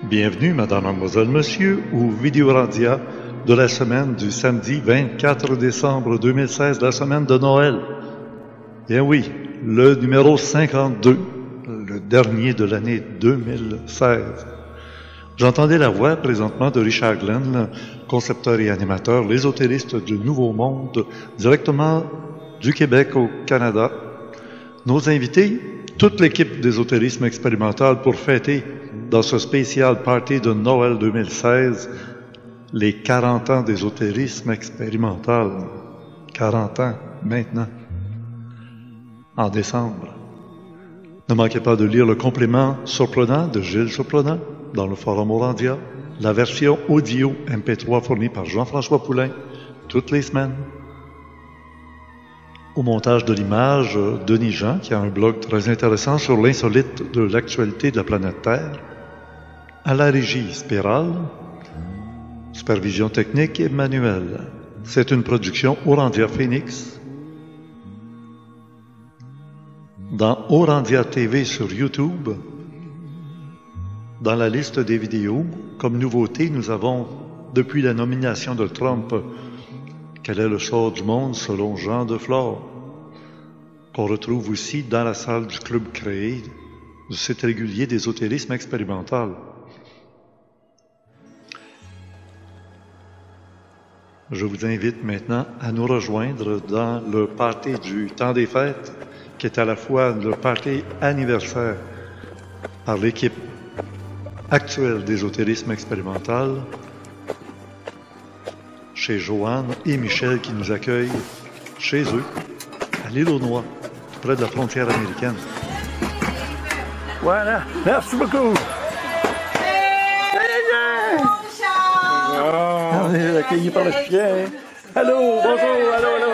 Bienvenue, madame, mademoiselle, monsieur, au Vidéorandia de la semaine du samedi 24 décembre 2016, la semaine de Noël. Bien oui, le numéro 52, le dernier de l'année 2016. J'entendais la voix présentement de Richard Glenn, concepteur et animateur, l'ésotériste du Nouveau Monde, directement du Québec au Canada. Nos invités, toute l'équipe d'ésotérisme expérimental pour fêter dans ce spécial party de Noël 2016 les 40 ans d'ésotérisme expérimental. 40 ans maintenant, en décembre. Ne manquez pas de lire le complément surprenant de Gilles Surprenant dans le Forum Orandia, la version audio MP3 fournie par Jean-François Poulain toutes les semaines. Au montage de l'image, Denis Jean, qui a un blog très intéressant sur l'insolite de l'actualité de la planète Terre. À la régie, Spirale. Supervision technique, Emmanuel. C'est une production Orandia Phoenix. Dans Orandia TV sur YouTube, dans la liste des vidéos, comme nouveauté, nous avons, depuis la nomination de Trump, quel est le sort du monde selon Jean Deflore, qu'on retrouve aussi dans la salle du club créé du site régulier d'ésotérisme expérimental. Je vous invite maintenant à nous rejoindre dans le party du temps des fêtes, qui est à la fois le party anniversaire par l'équipe actuelle d'ésotérisme expérimental, chez Joanne et Michel qui nous accueillent chez eux, à l'île aux Noix, près de la frontière américaine. Voilà, merci beaucoup. On est accueillis par le chien. Allô, bonjour, allô, allô.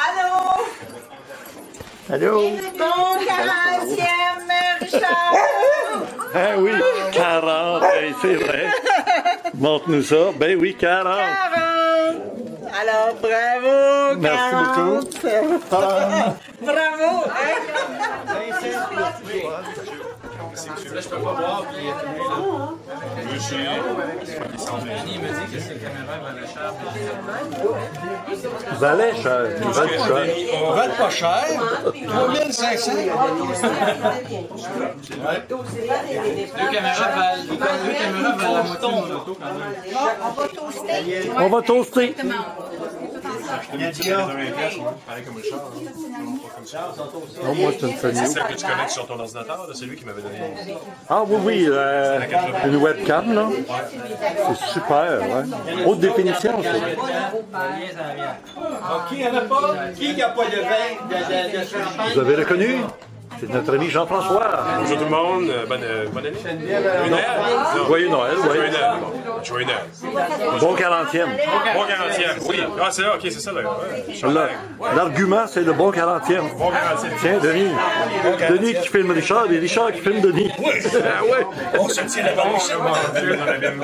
Allô? Allô? Bon 40e, Richard! Ah oui, 40, c'est vrai. Montre-nous ça. Ben oui, 40. 40! Alors, bravo, 40! Merci beaucoup. Bravo! Hein? Là, je peux pas voir, puis il me dit que c'est la caméra Valait cher, ils valent cher. On vend pas cher. 3500. Deux caméras valent la moitié de mon auto quand même. On va toaster. Non, moi, c'est une famille. C'est celle que tu connectes sur ton ordinateur, c'est lui qui m'avait donné. Ah oui, oui, une webcam, là. C'est super, ouais. Haute définition, ça. Qui n'a pas de vin de champagne? Vous avez reconnu? C'est notre ami Jean-François. Bonjour tout le monde, bonne année. Noël? Joyeux Noël, oui. Joyeux Noël. Joyeux Noël. Bon 40e. Bon 40e, oui. Ah, c'est là, ok, c'est ça, là. L'argument, c'est le bon 40e. Bon 40e. Tiens, Denis. Denis qui filme Richard et Richard qui filme Denis. Oui. Ah ouais. On se tient la balance, dans la même.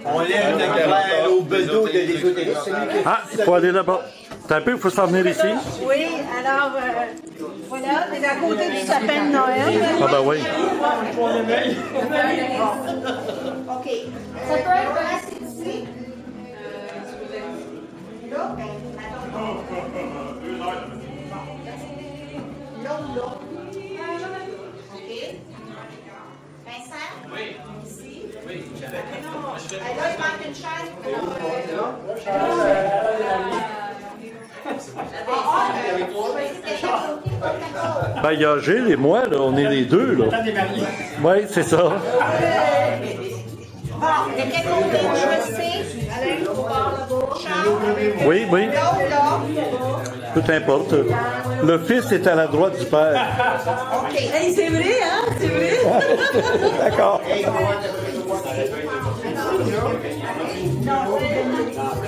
On lève le verre au bedeau de l'ésotérisme. Ah, il faut aller là-bas. T'as un peu, il faut s'en venir ici. Oui, alors, voilà, c'est à côté du sapin de Noël. Ah ben oui. OK. Ça peut être assez ici. Là, ben, attends. Là. OK. Vincent? Oui. Ici? Oui. Là, il manque une chaise. Ben, il y a Gilles et moi, là, on est les deux, là. Oui, c'est ça. Bon, de quel côté je sais? Alain, au bord là-bas. Charles? Oui, oui. Là. Peu importe. Le fils est à la droite du père. OK. Hey, c'est vrai, hein? C'est vrai? D'accord.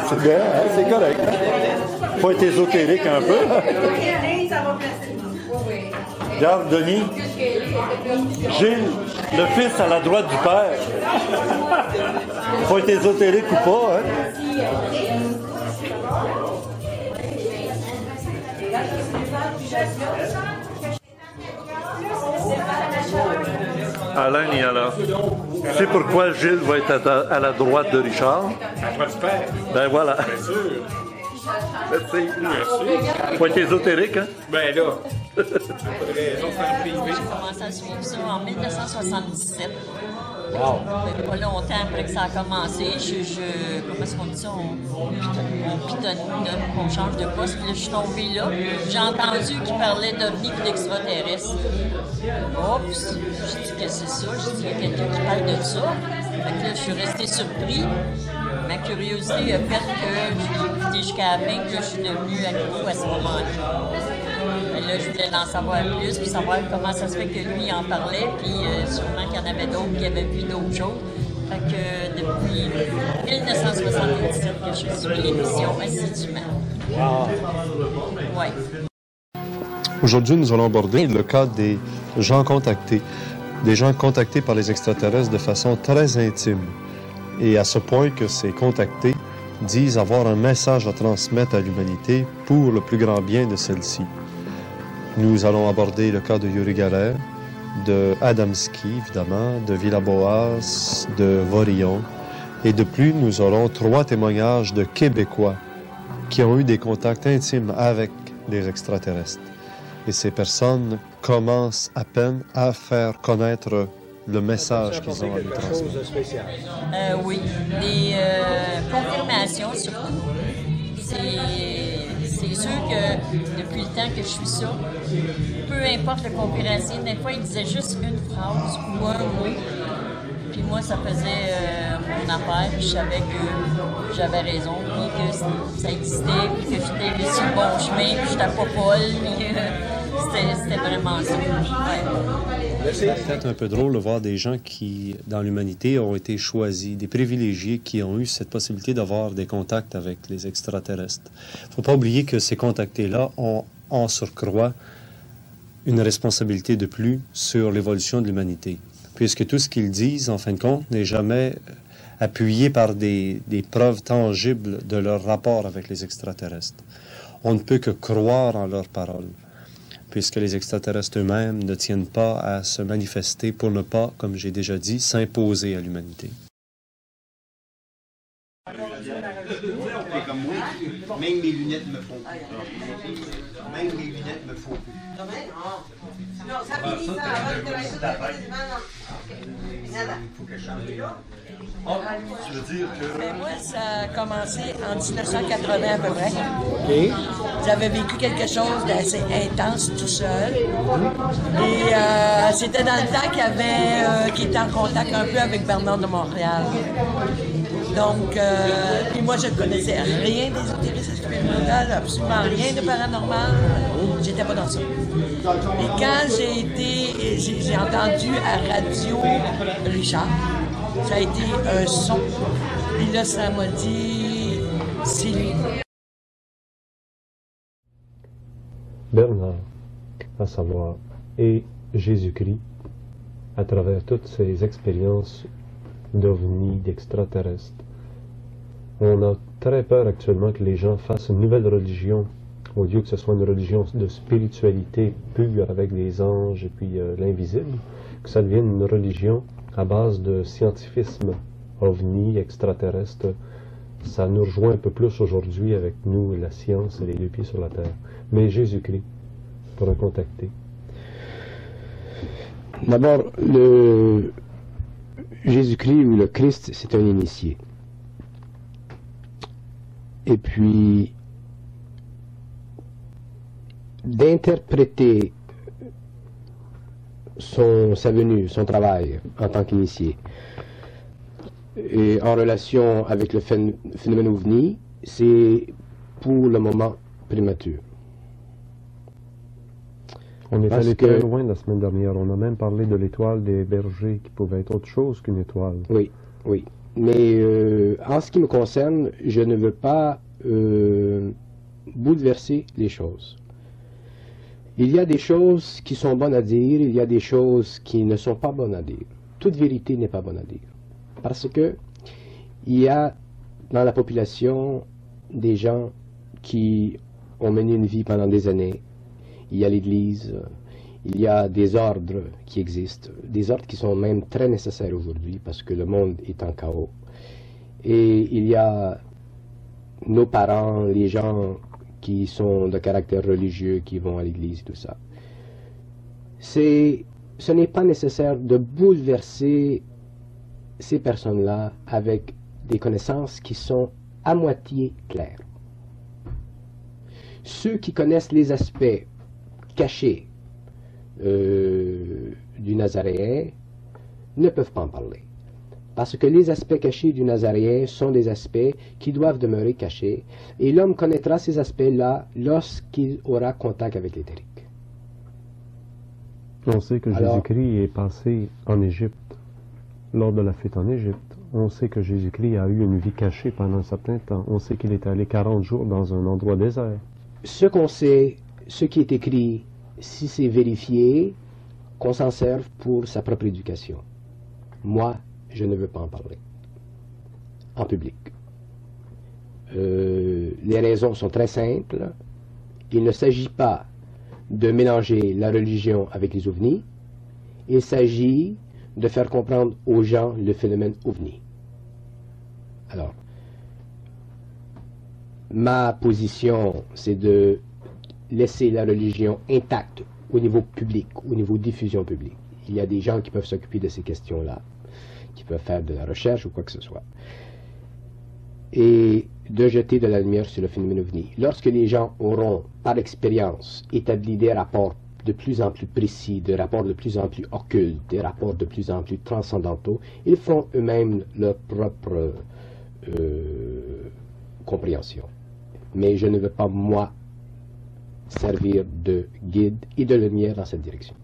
C'est bien, hein? C'est correct. Faut être ésotérique un peu. Ça va placer. Regarde, Denis. Gilles, le fils à la droite du père. Faut être ésotérique ou pas, hein? À l'un et à l'autre. C'est pourquoi Gilles va être à la droite de Richard. À toi du père. Ben voilà. Bien sûr. Merci. Merci. Faut être ésotérique, hein? Ben là. Pas de raison de faire privé. J'ai commencé à suivre ça en 1977. Wow. Pas longtemps après que ça a commencé, comment est-ce qu'on dit ça? On pitonne, on change de poste. Puis là, je suis tombée là. J'ai entendu qu'il parlait d'ovnis et d'extraterrestres. Oups! J'ai dit que c'est ça. J'ai dit qu'il y a quelqu'un qui parle de ça. Fait que là, je suis restée surpris. Ma curiosité a fait que j'ai écouté jusqu'à la fin, que là, je suis devenue accro à ce moment-là. Là, je voulais en savoir plus, puis savoir comment ça se fait que lui en parlait, puis sûrement qu'il y en avait d'autres qui avaient vu d'autres choses. Fait que depuis 1977 que je suis l'émission assidûment. Ouais. Aujourd'hui, nous allons aborder le cas des gens contactés. Des gens contactés par les extraterrestres de façon très intime. Et à ce point que ces contactés disent avoir un message à transmettre à l'humanité pour le plus grand bien de celle-ci. Nous allons aborder le cas de Uri Geller, de Adamski, évidemment, de Villa-Boas, de Vorillon. Et de plus, nous aurons 3 témoignages de Québécois qui ont eu des contacts intimes avec les extraterrestres. Et ces personnes commencent à peine à faire connaître le message qu'ils ont à nous transmettre. Oui, des confirmations surtout. C'est sûr que depuis le temps que je suis ça, peu importe le conférencier, des fois il disait juste une phrase ou un mot. Puis moi, ça faisait mon affaire, puis je savais que j'avais raison, puis que ça existait, puis que j'étais sur le bon chemin, puis j'étais pas folle, puis c'était vraiment ça. Ouais. C'est peut-être un peu drôle de voir des gens qui, dans l'humanité, ont été choisis, des privilégiés qui ont eu cette possibilité d'avoir des contacts avec les extraterrestres. Il ne faut pas oublier que ces contactés-là ont, en surcroît, une responsabilité de plus sur l'évolution de l'humanité, puisque tout ce qu'ils disent, en fin de compte, n'est jamais appuyé par des preuves tangibles de leur rapport avec les extraterrestres. On ne peut que croire en leurs paroles, puisque les extraterrestres eux-mêmes ne tiennent pas à se manifester pour ne pas, comme j'ai déjà dit, s'imposer à l'humanité. Comme moi, même mes lunettes me font plus. Même mes lunettes me font plus. Non, ça finit ça avant que la chose Il faut que je change là. Tu veux dire que... Mais moi, ça a commencé en 1980 à peu près. J'avais vécu quelque chose d'assez intense tout seul. Et c'était dans le temps qu'il était en contact un peu avec Bernard de Montréal. Donc, puis moi, je ne connaissais rien d'ésotérisme expérimental, absolument rien de paranormal. J'étais pas dans ça. Et quand j'ai entendu à Radio Richard, ça a été un son. Puis là, ça m'a dit, c'est lui. Bernard, à savoir, et Jésus-Christ, à travers toutes ces expériences d'ovnis, d'extraterrestres. On a très peur actuellement que les gens fassent une nouvelle religion, au lieu que ce soit une religion de spiritualité pure avec les anges et puis l'invisible, que ça devienne une religion à base de scientifisme, ovni, extraterrestre. Ça nous rejoint un peu plus aujourd'hui avec nous, la science et les 2 pieds sur la terre. Mais Jésus-Christ, pour un contacté. D'abord, le Jésus-Christ ou le Christ, c'est un initié. Et puis, d'interpréter sa venue, son travail en tant qu'initié, et en relation avec le phénomène OVNI, c'est pour le moment prématuré. On est allé très loin la semaine dernière. On a même parlé de l'étoile des bergers qui pouvait être autre chose qu'une étoile. Oui, oui. Mais en ce qui me concerne, je ne veux pas bouleverser les choses. Il y a des choses qui sont bonnes à dire, il y a des choses qui ne sont pas bonnes à dire. Toute vérité n'est pas bonne à dire. Parce que il y a dans la population des gens qui ont mené une vie pendant des années. Il y a l'Église, Il y a des ordres qui existent, des ordres qui sont même très nécessaires aujourd'hui parce que le monde est en chaos. Et il y a nos parents, les gens qui sont de caractère religieux, qui vont à l'église, tout ça. Ce n'est pas nécessaire de bouleverser ces personnes-là avec des connaissances qui sont à moitié claires. Ceux qui connaissent les aspects cachés du Nazaréen ne peuvent pas en parler. Parce que les aspects cachés du Nazaréen sont des aspects qui doivent demeurer cachés, et l'homme connaîtra ces aspects-là lorsqu'il aura contact avec l'éthérique. On sait que Jésus-Christ est passé en Égypte, lors de la fuite en Égypte. On sait que Jésus-Christ a eu une vie cachée pendant un certain temps. On sait qu'il est allé 40 jours dans un endroit désert. Ce qu'on sait, ce qui est écrit, si c'est vérifié, qu'on s'en serve pour sa propre éducation. Moi, je ne veux pas en parler en public. Les raisons sont très simples. Il ne s'agit pas de mélanger la religion avec les ovnis. Il s'agit de faire comprendre aux gens le phénomène ovni. Alors, ma position, c'est de laisser la religion intacte au niveau public, au niveau diffusion publique. Il y a des gens qui peuvent s'occuper de ces questions-là, qui peuvent faire de la recherche ou quoi que ce soit. Et de jeter de la lumière sur le phénomène ovni. Lorsque les gens auront, par expérience, établi des rapports de plus en plus précis, des rapports de plus en plus occultes, des rapports de plus en plus transcendantaux, ils feront eux-mêmes leur propre compréhension. Mais je ne veux pas, moi, servir de guide et de lumière dans cette direction.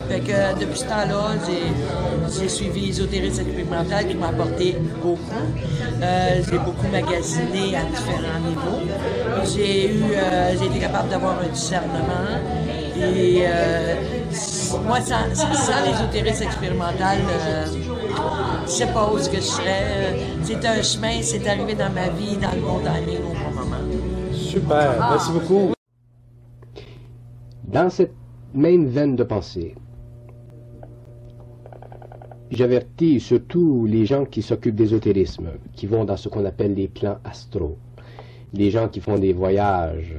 Fait que depuis ce temps-là, j'ai suivi Ésotérisme expérimental qui m'a apporté beaucoup. J'ai beaucoup magasiné à différents niveaux. J'ai été capable d'avoir un discernement. Et moi, sans l'ésotérisme expérimental, je ne sais pas où ce que je serais. C'est un chemin, c'est arrivé dans ma vie, dans le bon timing au bon moment. Super, merci beaucoup. Dans cette même veine de pensée, j'avertis surtout les gens qui s'occupent d'ésotérisme, qui vont dans ce qu'on appelle les plans astraux, les gens qui font des voyages,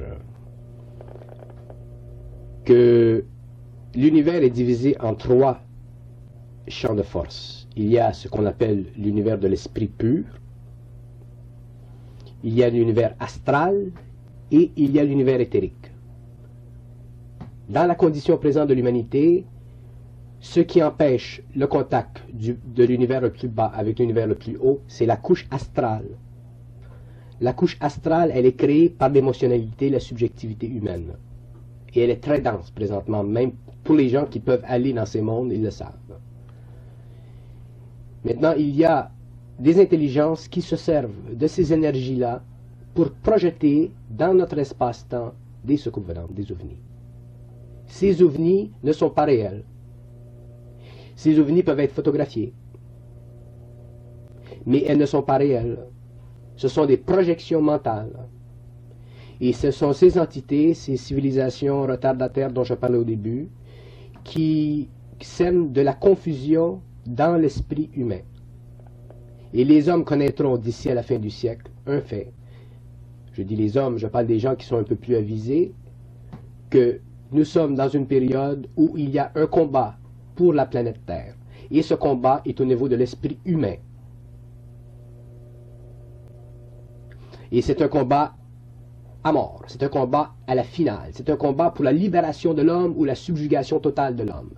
que l'univers est divisé en 3 champs de force. Il y a ce qu'on appelle l'univers de l'esprit pur, il y a l'univers astral et il y a l'univers éthérique. Dans la condition présente de l'humanité, ce qui empêche le contact de l'univers le plus bas avec l'univers le plus haut, c'est la couche astrale. La couche astrale, elle est créée par l'émotionnalité, la subjectivité humaine. Et elle est très dense présentement, même pour les gens qui peuvent aller dans ces mondes, ils le savent. Maintenant, il y a des intelligences qui se servent de ces énergies-là pour projeter dans notre espace-temps des soucoupes volantes, des ovnis. Ces ovnis ne sont pas réels. Ces ovnis peuvent être photographiés, mais elles ne sont pas réelles. Ce sont des projections mentales. Et ce sont ces entités, ces civilisations retardataires dont je parlais au début, qui sèment de la confusion dans l'esprit humain. Et les hommes connaîtront d'ici à la fin du siècle un fait. Je dis les hommes, je parle des gens qui sont un peu plus avisés, que nous sommes dans une période où il y a un combat pour la planète Terre. Et ce combat est au niveau de l'esprit humain. Et c'est un combat à mort. C'est un combat à la finale. C'est un combat pour la libération de l'homme ou la subjugation totale de l'homme.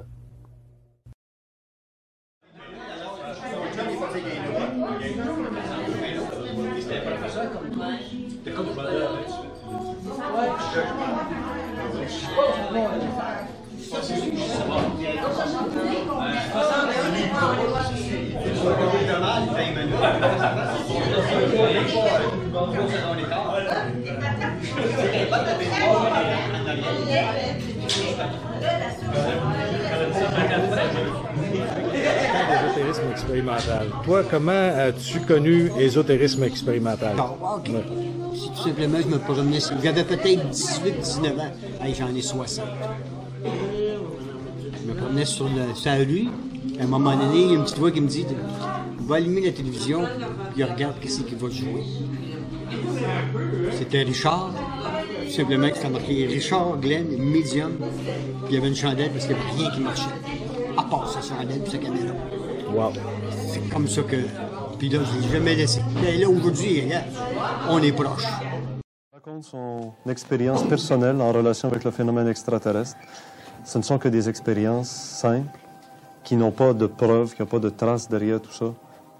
Ésotérisme expérimental. Toi, comment as-tu connu ésotérisme expérimental? OK. Ouais. Tout simplement, je me promenais. J'avais peut-être 18-19 ans. Hey, j'en ai 60. me promenais sur la rue. À un moment donné, il y a une petite voix qui me dit va allumer la télévision, puis regarde qu'est-ce qu'il va jouer. C'était Richard. Tout simplement, c'était marqué Richard, Glenn, Medium. Puis il y avait une chandelle parce qu'il n'y avait rien qui marchait. À part sa chandelle et sa caméra. Wow. C'est comme ça que. Puis là, je ne l'ai jamais laissé. Et là, aujourd'hui, regarde, on est proches. Il raconte son expérience personnelle en relation avec le phénomène extraterrestre. Ce ne sont que des expériences simples, qui n'ont pas de preuves, qui n'ont pas de traces derrière tout ça,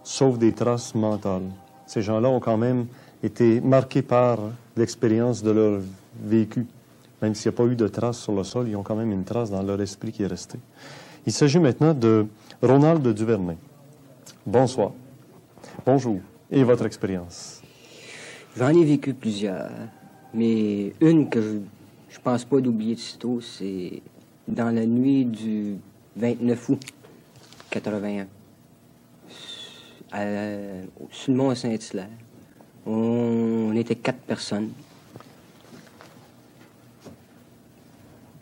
sauf des traces mentales. Ces gens-là ont quand même été marqués par l'expérience de leur vécu. Même s'il n'y a pas eu de traces sur le sol, ils ont quand même une trace dans leur esprit qui est restée. Il s'agit maintenant de Ronald Duvernay. Bonsoir. Bonjour. Et votre expérience? J'en ai vécu plusieurs, mais une que je pense pas d'oublier de sitôt, c'est dans la nuit du 29 août 81, sur le mont Saint-Hilaire. On était 4 personnes.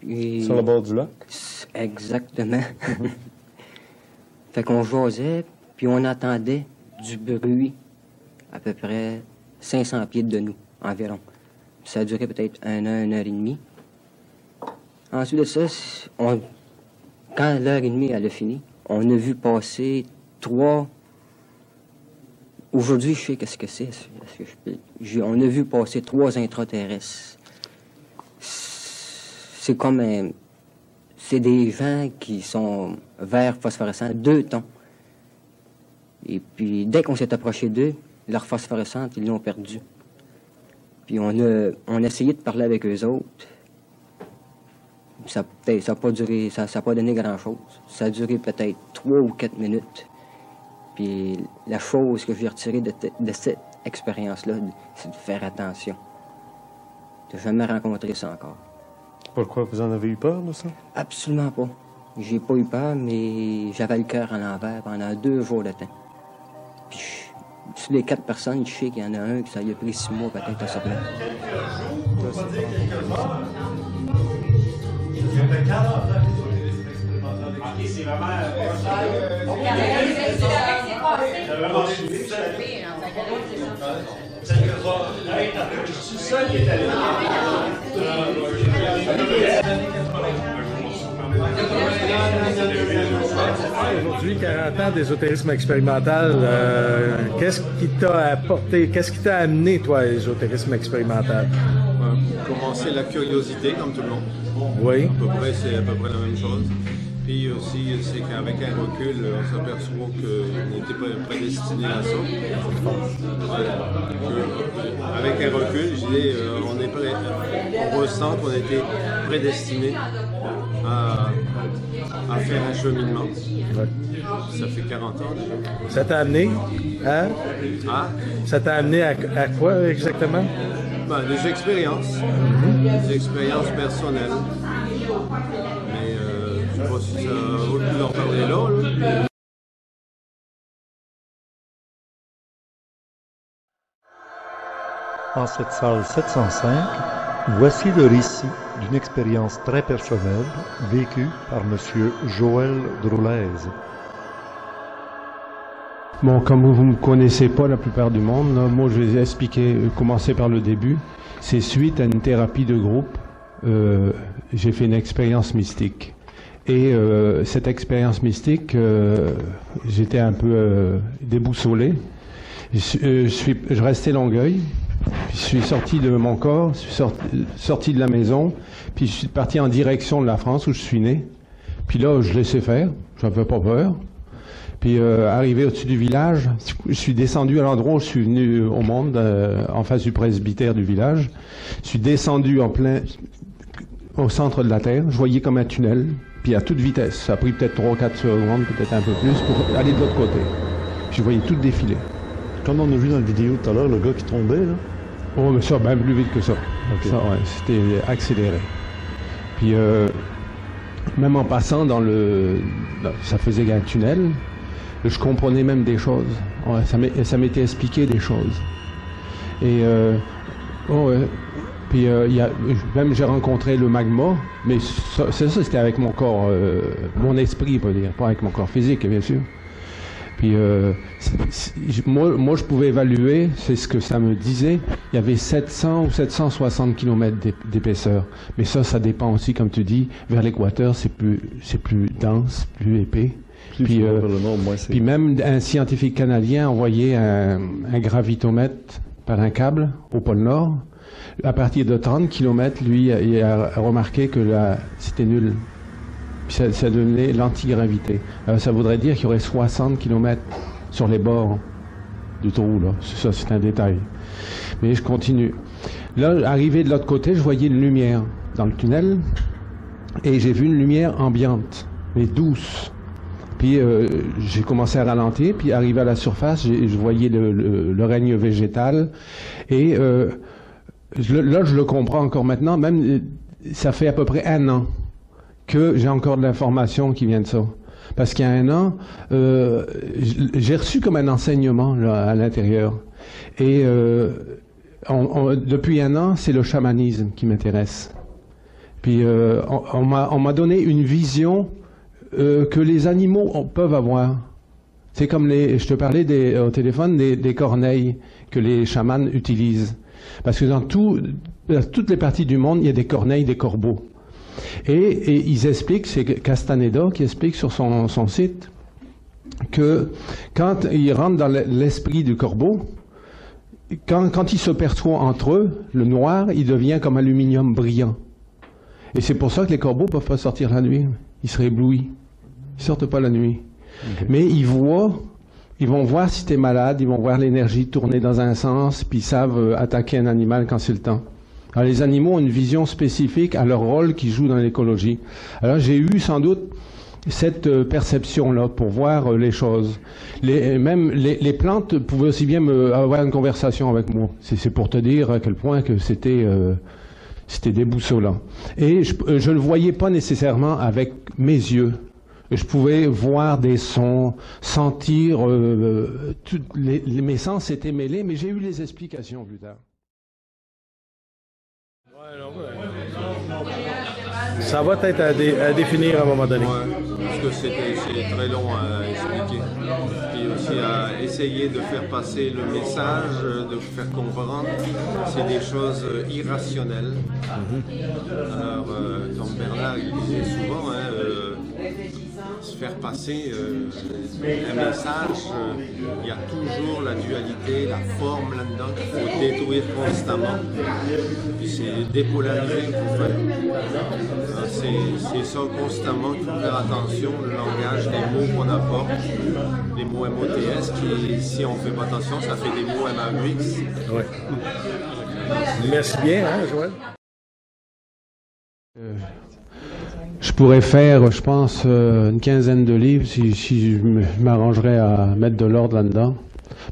Et sur le bord du lac? Exactement. Fait qu'on jasait, puis on entendait du bruit à peu près 500 pieds de nous, environ. Ça a duré peut-être 1 heure, 1 heure et demie. Ensuite de ça, quand l'heure et demie elle a fini, on a vu passer 3... Aujourd'hui, je sais qu'est-ce que c'est. On a vu passer 3 intraterrestres. C'est comme c'est des gens qui sont verts phosphorescents, 2 tons. Et puis, dès qu'on s'est approché d'eux, leur phosphorescente, ils l'ont perdu. Puis on a essayé de parler avec eux autres. Ça n'a pas duré, ça n'a pas donné grand-chose. Ça a duré peut-être 3 ou 4 minutes. Puis la chose que j'ai retirée de cette expérience-là, c'est de faire attention. De jamais rencontrer ça encore. Pourquoi? Vous en avez eu peur de ça? Absolument pas. J'ai pas eu peur, mais j'avais le cœur à l'envers pendant 2 jours de temps. Puis sur les 4 personnes, je sais qu'il y en a un qui ça lui a pris 6 mois peut-être à se plaindre. C'est vraiment... Aujourd'hui, 40 ans d'ésotérisme expérimental, qu'est-ce qui t'a apporté, qu'est-ce qui t'a amené, toi, à l'ésotérisme expérimental? Commencer la curiosité, comme tout le monde. Oui. C'est à peu près la même chose. Puis aussi, c'est qu'avec un recul, on s'aperçoit qu'on n'était pas prédestiné à ça. Avec un recul, je dis, on ressent qu'on a été prédestiné à faire un cheminement. Ouais. Ça fait 40 ans déjà. Ça t'a amené à? Ah? Ça t'a amené à quoi exactement? Ben, des expériences. Des expériences personnelles. Mais je ne sais pas si ça vaut le coup d'en parler là. En cette salle 705, voici le récit d'une expérience très personnelle vécue par M. Joël Droulez. Bon, comme vous ne me connaissez pas la plupart du monde, là, moi je vais expliquer, commencer par le début. C'est suite à une thérapie de groupe, j'ai fait une expérience mystique. Et cette expérience mystique, j'étais un peu déboussolé. Je restais Longueuil, puis je suis sorti de mon corps, je suis sorti de la maison, puis je suis parti en direction de la France où je suis né. Puis là, je laissais faire, j'avais pas peur. Puis arrivé au-dessus du village, je suis descendu à l'endroit où je suis venu au monde, en face du presbytère du village. Je suis descendu au centre de la terre, je voyais comme un tunnel, puis à toute vitesse. Ça a pris peut-être 3-4 secondes, peut-être un peu plus, pour aller de l'autre côté. Puis je voyais tout défiler. Comme on a vu dans la vidéo tout à l'heure, le gars qui tombait, là? Oh, mais ça, bien plus vite que ça. Okay. Ça, ouais, c'était accéléré. Puis, même en passant ça faisait un tunnel, je comprenais même des choses. Ouais, ça m'était expliqué des choses. Et Puis même j'ai rencontré le magma, mais ça c'était avec mon corps, mon esprit, on peut dire, pas avec mon corps physique, bien sûr. Puis moi, je pouvais évaluer, c'est ce que ça me disait, il y avait 700 ou 760 km d'épaisseur. Mais ça dépend aussi, comme tu dis, vers l'équateur, c'est plus dense, plus épais. Puis même un scientifique canadien a envoyé un gravitomètre par un câble au pôle Nord. À partir de 30 km, lui, il a remarqué que c'était nul. Puis ça donnait l'antigravité. Ça voudrait dire qu'il y aurait 60 km sur les bords du trou, là. Ça, c'est un détail. Mais je continue. Là, arrivé de l'autre côté, je voyais une lumière dans le tunnel. Et j'ai vu une lumière ambiante, mais douce. Puis j'ai commencé à ralentir, puis arrivé à la surface, je voyais le règne végétal. Et là, je le comprends encore maintenant. Même, ça fait à peu près 1 an que j'ai encore de l'information qui vient de ça. Parce qu'il y a 1 an, j'ai reçu comme un enseignement là, à l'intérieur. Et depuis 1 an, c'est le chamanisme qui m'intéresse. Puis on m'a donné une vision que les animaux peuvent avoir. C'est comme je te parlais au téléphone des corneilles que les chamans utilisent. Parce que dans toutes les parties du monde, il y a des corneilles, des corbeaux. Et ils expliquent, c'est Castaneda qui explique sur son site, que quand ils rentrent dans l'esprit du corbeau, quand ils se perçoivent entre eux, le noir, il devient comme aluminium brillant. Et c'est pour ça que les corbeaux ne peuvent pas sortir la nuit. Ils seraient éblouis. Ils ne sortent pas la nuit. Okay. Mais ils vont voir si tu es malade, ils vont voir l'énergie tourner dans un sens, puis ils savent attaquer un animal quand c'est le temps. Alors, les animaux ont une vision spécifique à leur rôle qu'ils jouent dans l'écologie. Alors, j'ai eu sans doute cette perception-là pour voir les choses. Même les plantes pouvaient aussi bien avoir une conversation avec moi. C'est pour te dire à quel point que c'était déboussolant. Et je ne le voyais pas nécessairement avec mes yeux. Je pouvais voir des sons, sentir, mes sens étaient mêlés, mais j'ai eu les explications plus tard. Ça va être à définir à un moment donné. Ouais, parce que c'est très long à expliquer. Puis aussi à essayer de faire passer le message, de faire comprendre. C'est des choses irrationnelles. Alors, comme Bernard il disait souvent, se faire passer un message, il y a toujours la dualité, la forme là-dedans qu'il faut détruire constamment. Puis c'est dépolariser qu'il faut faire. C'est ça constamment qu'il faut faire attention, le langage, les mots qu'on apporte, les mots MOTS, qui, si on ne fait pas attention, ça fait des mots MAUX. Ouais. Merci bien, hein, Joël? Je pourrais faire, je pense, une quinzaine de livres si je m'arrangerais à mettre de l'ordre là-dedans.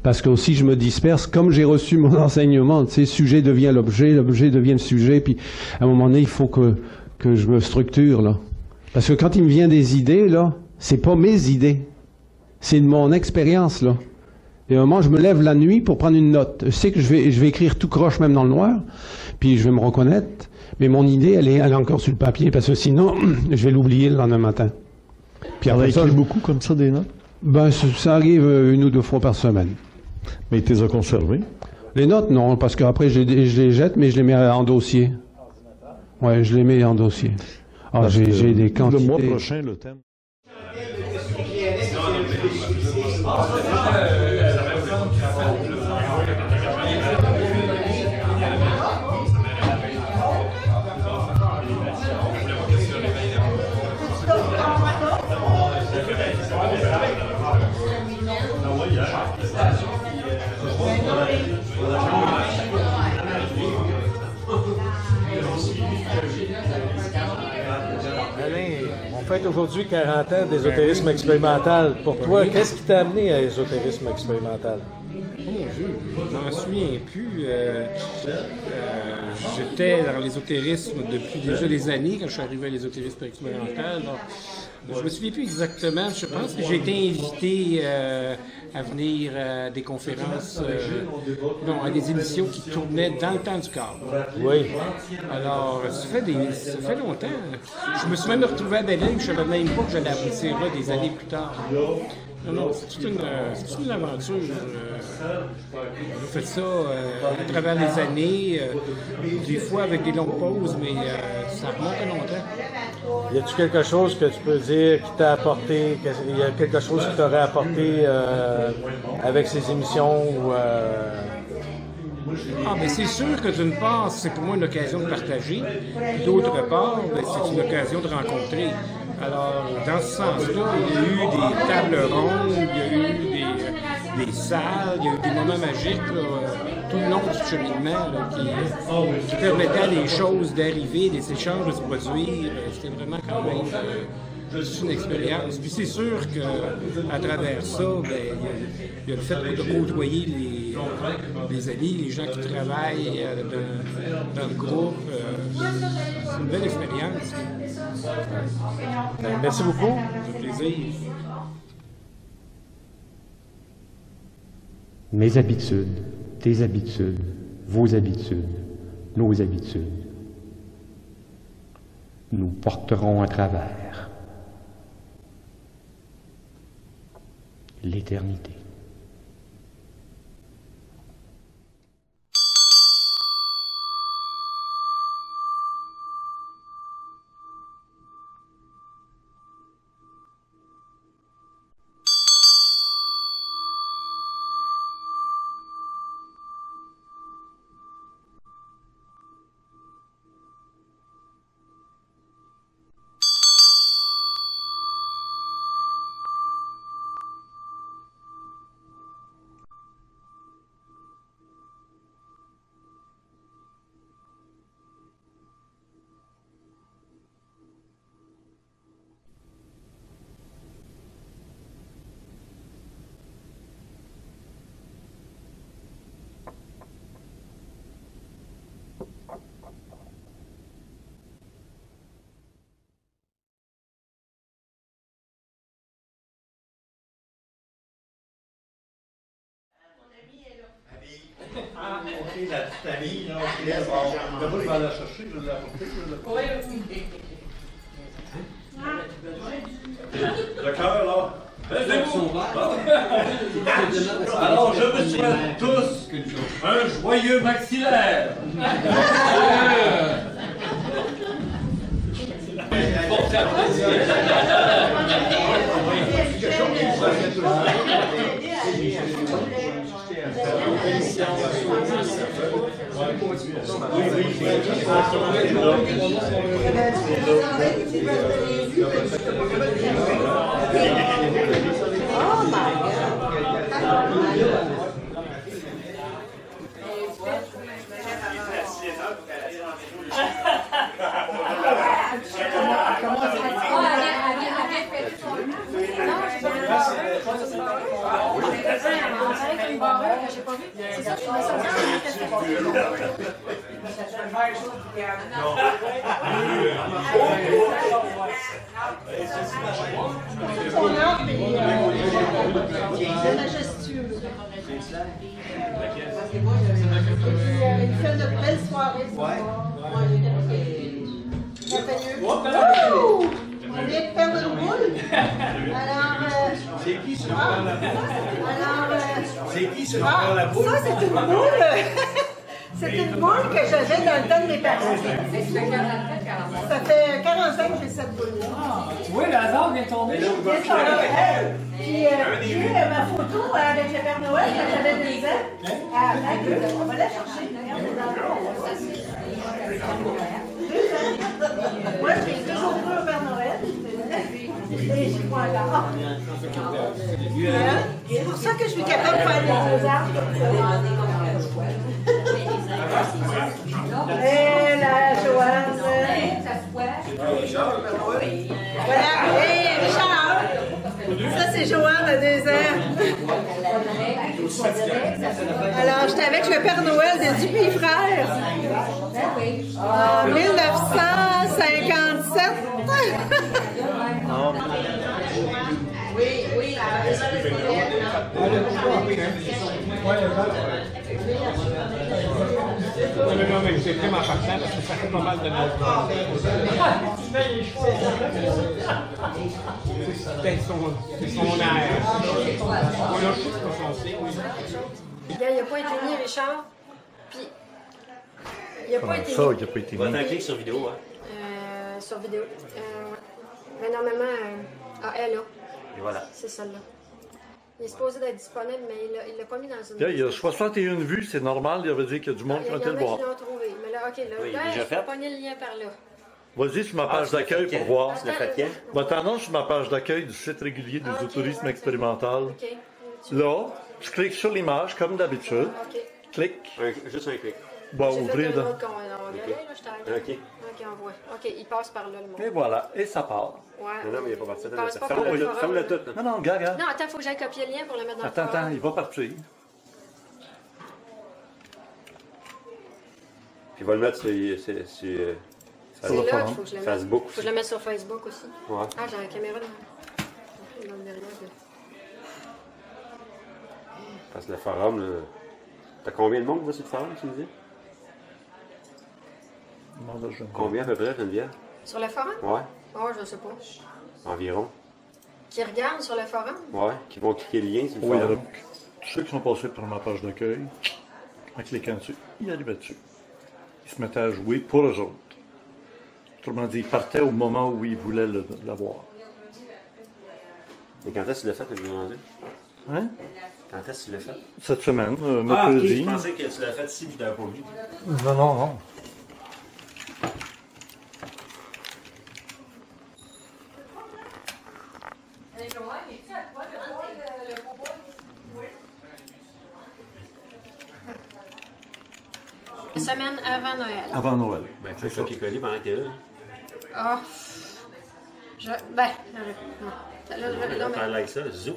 Parce que aussi je me disperse, comme j'ai reçu mon enseignement, tu sais, sujet devient l'objet devient le sujet, puis à un moment donné, il faut que je me structure, là. Parce que quand il me vient des idées, là, c'est pas mes idées, c'est de mon expérience, là. Et à un moment, je me lève la nuit pour prendre une note. Je sais que je vais écrire tout croche, même dans le noir, puis je vais me reconnaître. Mais mon idée, elle est encore sur le papier, parce que sinon, je vais l'oublier le lendemain matin. Puis après ça, beaucoup comme ça des notes? Ben, ça arrive 1 ou 2 fois par semaine. Mais tu les as conservées? Les notes, non, parce qu'après, je les jette, mais je les mets en dossier. Ouais, je les mets en dossier. Ah, j'ai des quantités. Le mois prochain, le thème. On fête aujourd'hui 40 ans d'ésotérisme expérimental. Pour toi, qu'est-ce qui t'a amené à l'ésotérisme expérimental? Oh mon Dieu, je m'en souviens plus. J'étais dans l'ésotérisme depuis déjà des années quand je suis arrivé à l'ésotérisme expérimental. Donc, Je me souviens plus exactement. Je pense que j'ai été invité à venir à des conférences, non, à des émissions qui tournaient dans le temps du câble. Oui. Alors, ça fait longtemps. Je me suis même retrouvé à Belen, je ne savais même pas que j'allais aboutir là des années plus tard. Non, c'est toute une aventure. J'ai fait ça à travers les années, des fois avec des longues pauses, mais ça remonte à longtemps. Y a-tu quelque chose que tu peux dire qui t'a apporté, y a quelque chose qui t'aurait apporté avec ces émissions ou Ah, mais c'est sûr que d'une part, c'est pour moi une occasion de partager, puis d'autre part, c'est une occasion de rencontrer. Alors, dans ce sens-là, il y a eu des tables rondes, il y a eu des salles, il y a eu des moments magiques là, tout le long du cheminement là, qui permettaient à des choses d'arriver, des échanges de se produire. C'était vraiment quand même juste une expérience. Puis c'est sûr qu'à travers ça, il y a le fait de côtoyer les amis, les gens qui travaillent dans le groupe. C'est une belle expérience. Merci beaucoup. Ça fait plaisir. Mes habitudes, tes habitudes, vos habitudes, nos habitudes, nous porterons à travers l'éternité. Ah, ok, la petite amie, là, ok, d'abord, il va la chercher, je vais l'apporter, Le cœur, là. Alors, je vous souhaite tous un joyeux maxillaire. Oh my c'est majestueux. Il fait de belles soirées. On vient de faire une boule. Alors, c'est qui ce prend la boule? C'est qui ce prend la boule? Ça, c'est une boule. C'est une boule que j'avais dans le temps de mes parents. Ça fait 40 ans que j'ai cette boule-là. Oui, le hasard vient tomber. Puis, ma photo avec le Père Noël quand j'avais 2 ans. On va la chercher. Moi, j'ai toujours cru au Père Noël. Et j'y crois encore. C'est pour ça que je suis capable de faire des arbres. Et la Joanne. Voilà. Et Richard. Ça, c'est Joanne à 2 ans. Alors, j'étais avec le Père Noël de Dupuis Frères en 1957. Oui. Non, mais c'est vraiment partant parce que ça fait pas mal de notre c'est peut-être son air. Voilà, je sais pas son signe. Il n'a pas été mis, Richard. Puis, il n'a pas été mis. Ça, il n'a pas été mis. On va faire un clic sur vidéo, hein? Sur vidéo. Mais normalement, elle, là. Et voilà. C'est celle-là. Il est supposé d'être disponible, mais il l'a pas mis dans une. Là, il y a 61 vues, c'est normal, il avait dit qu'il y a du monde qui va te le voir. Il y en a qui l'ont trouvé. Mais là, OK, là, Oui, là déjà je peux pogner le lien par là. Vas-y sur ma page d'accueil pour voir. Tu l'as fait quand? Va t'annoncer sur ma page d'accueil du site régulier du tourisme expérimental. OK. Là, tu cliques sur l'image comme d'habitude. OK. Clique. Juste un clic. Bon, J'ai ouvrir. fait un autre onglet, là, je t'arrête. OK. OK, on voit. OK, il passe par là, le monde. Et voilà, et ça part. Ouais. Non, mais il n'est pas parti. Il passe pas par le forum. Ferme-le tout. Non, non, regarde. Non, attends, il faut que j'aille copier le lien pour le mettre dans le Attends, forum. il va partir. Puis il va le mettre sur C'est là qu'il faut que je le mette. Facebook. Faut que je le mette sur Facebook aussi. Ouais. Ah, j'ai la caméra dans derrière. Parce que le forum, là... T'as combien de monde qui va sur le forum, tu me dis? Combien à peu près, Geneviève? Sur le forum? Ouais. Oh, je sais pas. Environ. Qui regardent sur le forum? Ouais. Qui vont cliquer le lien sur le Oui, forum. donc, tous ceux qui sont passés par ma page d'accueil, en cliquant dessus, ils arrivaient dessus. Ils se mettaient à jouer pour eux autres. Autrement dit, ils partaient au moment où ils voulaient l'avoir. Et quand est-ce que tu l'as fait, je me demandais? Hein? Quand est-ce que tu l'as fait? Cette semaine, Ok, mercredi. je pensais que tu l'as fait si je t'avais pas vu. Non, non, non. Semaine avant Noël. Avant Noël. Ben, tu fais ça qui collé pendant que t'es là. Ah. Non. On va faire like ça, zou.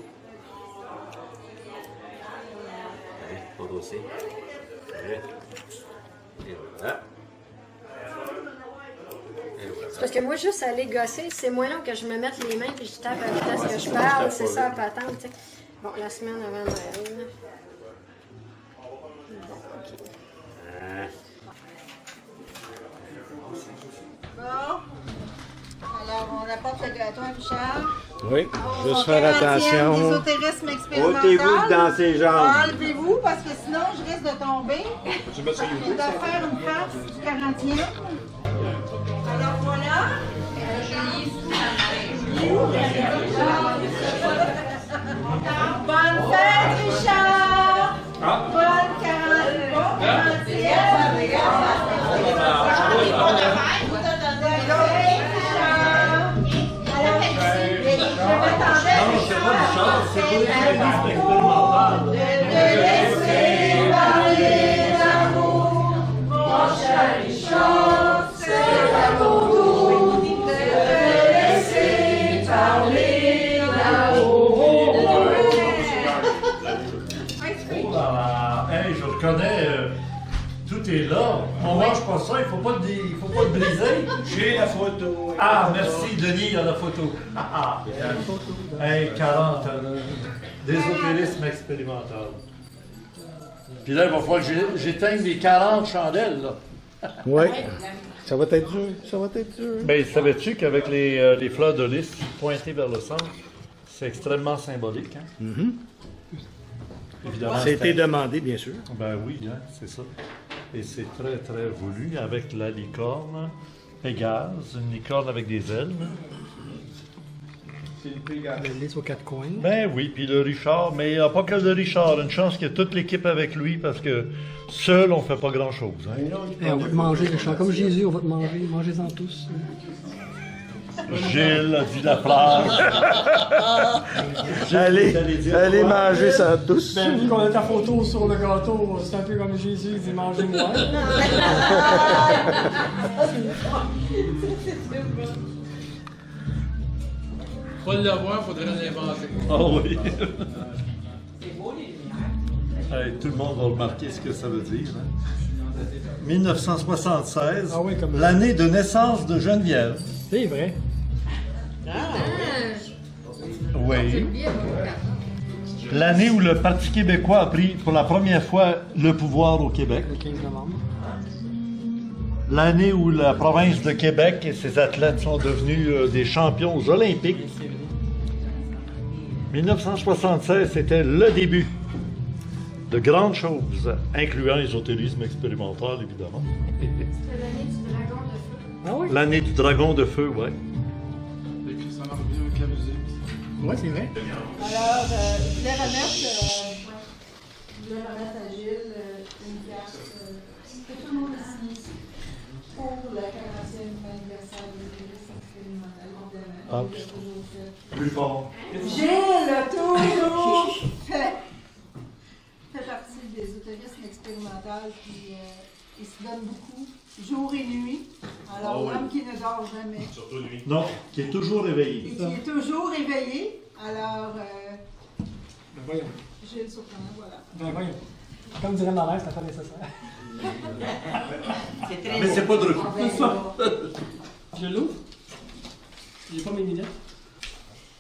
Allez, CTRL-C. Et voilà. C'est parce que moi, juste aller gosser, c'est moins long que je me mette les mains et je tape à la vitesse que je parle. C'est ça, la patente, tu sais. Bon, la semaine avant Noël. Bon. Alors, on apporte le gâteau à Richard. Oui, juste faire attention. L'ésotérisme expérimental. Ôtez-vous dans ses jambes. Enlevez-vous parce que sinon je risque de tomber. Tu mets ça Et de faire une farce du 40e. Alors voilà. Bonne fête, Richard! Bonne 40e. Hey, je reconnais, tout est là. On mange pas ça, il faut pas te briser. J'ai la photo. Ah, merci Denis, il y a la photo. Hey, 40 d'ésotérisme expérimental. Puis là, il va falloir que j'éteigne les 40 chandelles, là. Oui. Ça va être dur. Ça va être dur. Ben, savais-tu qu'avec les fleurs de lys pointées vers le centre, c'est extrêmement symbolique, hein? Évidemment. C'était demandé, bien sûr. Ben oui, hein, c'est ça. Et c'est très, très voulu avec la licorne Pégase, une licorne avec des ailes. C'est une Pégase. Le lys aux quatre coins. Ben oui, puis le Richard, mais il n'y a pas que le Richard. Une chance qu'il y a toute l'équipe avec lui parce que seul, on ne fait pas grand-chose. Hein? On va te manger, Richard. Comme Jésus, on va te manger. Mangez-en tous. Gilles a dit la plage. Allez manger ça tous. Ben, vu qu'on a ta photo sur le gâteau, c'est un peu comme Jésus, il dit mangez-moi. Pas l'avoir, il faudrait l'inventer. Ah oui. Tout le monde va remarquer ce que ça veut dire. Hein? 1976, l'année de naissance de Geneviève. C'est vrai. Oui. L'année où le Parti québécois a pris pour la première fois le pouvoir au Québec. Le 15 novembre. L'année où la province de Québec et ses athlètes sont devenus des champions olympiques. 1976, c'était le début de grandes choses, incluant l'ésotérisme expérimental, évidemment. C'était l'année du dragon de feu. Ah oui? L'année du dragon de feu, oui. Ça marche bien avec la musique. Oui, c'est vrai. Alors, je voulais remettre à Gilles une carte que tout le monde a signée pour le 40e anniversaire de l'église expérimentale. Ah, plus fort. Gilles a toujours fait partie des ésotérismes expérimental, puis il se donne beaucoup, jour et nuit. Alors, l'homme qui ne dort jamais. Surtout nuit. Non, qui est toujours éveillé. Et qui est toujours éveillé. Alors, Ben voyons. Gilles surprenant, voilà. Ben voyons. Comme dirait ma mère, c'est pas nécessaire. Mais c'est pas drôle. Je l'ouvre. J'ai pas mes lunettes.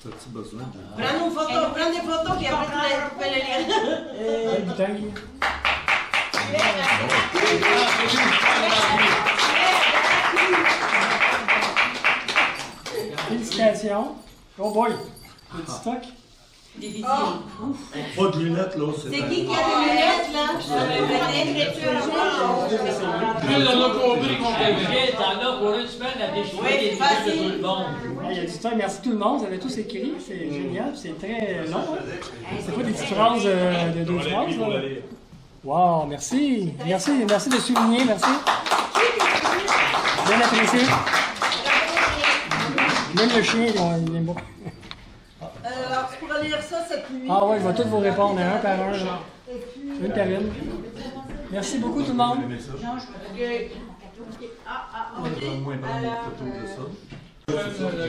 T'as-tu besoin de... Prends des photos, puis après tu peux les lire. Bouteille. Félicitations. Oh boy. Petit stock. Des vidéos. Pas de lunettes, là. C'est qui a des lunettes, là? Gilles, on a compris qu'on Gilles, t'en as pour une semaine à déchirer les lunettes de tout le monde. Il y a du temps. Merci tout le monde. Vous avez tous écrit. C'est génial. C'est très long. C'est pas des petites phrases de 2 phrases. Là. Wow, merci. Merci de souligner. Merci. Bien apprécié. Même le chien, il aime beaucoup. Alors, tu pourras lire ça cette nuit. Ah oui, je vais tous vous répondre, un par un. Une par une. Merci beaucoup tout le monde.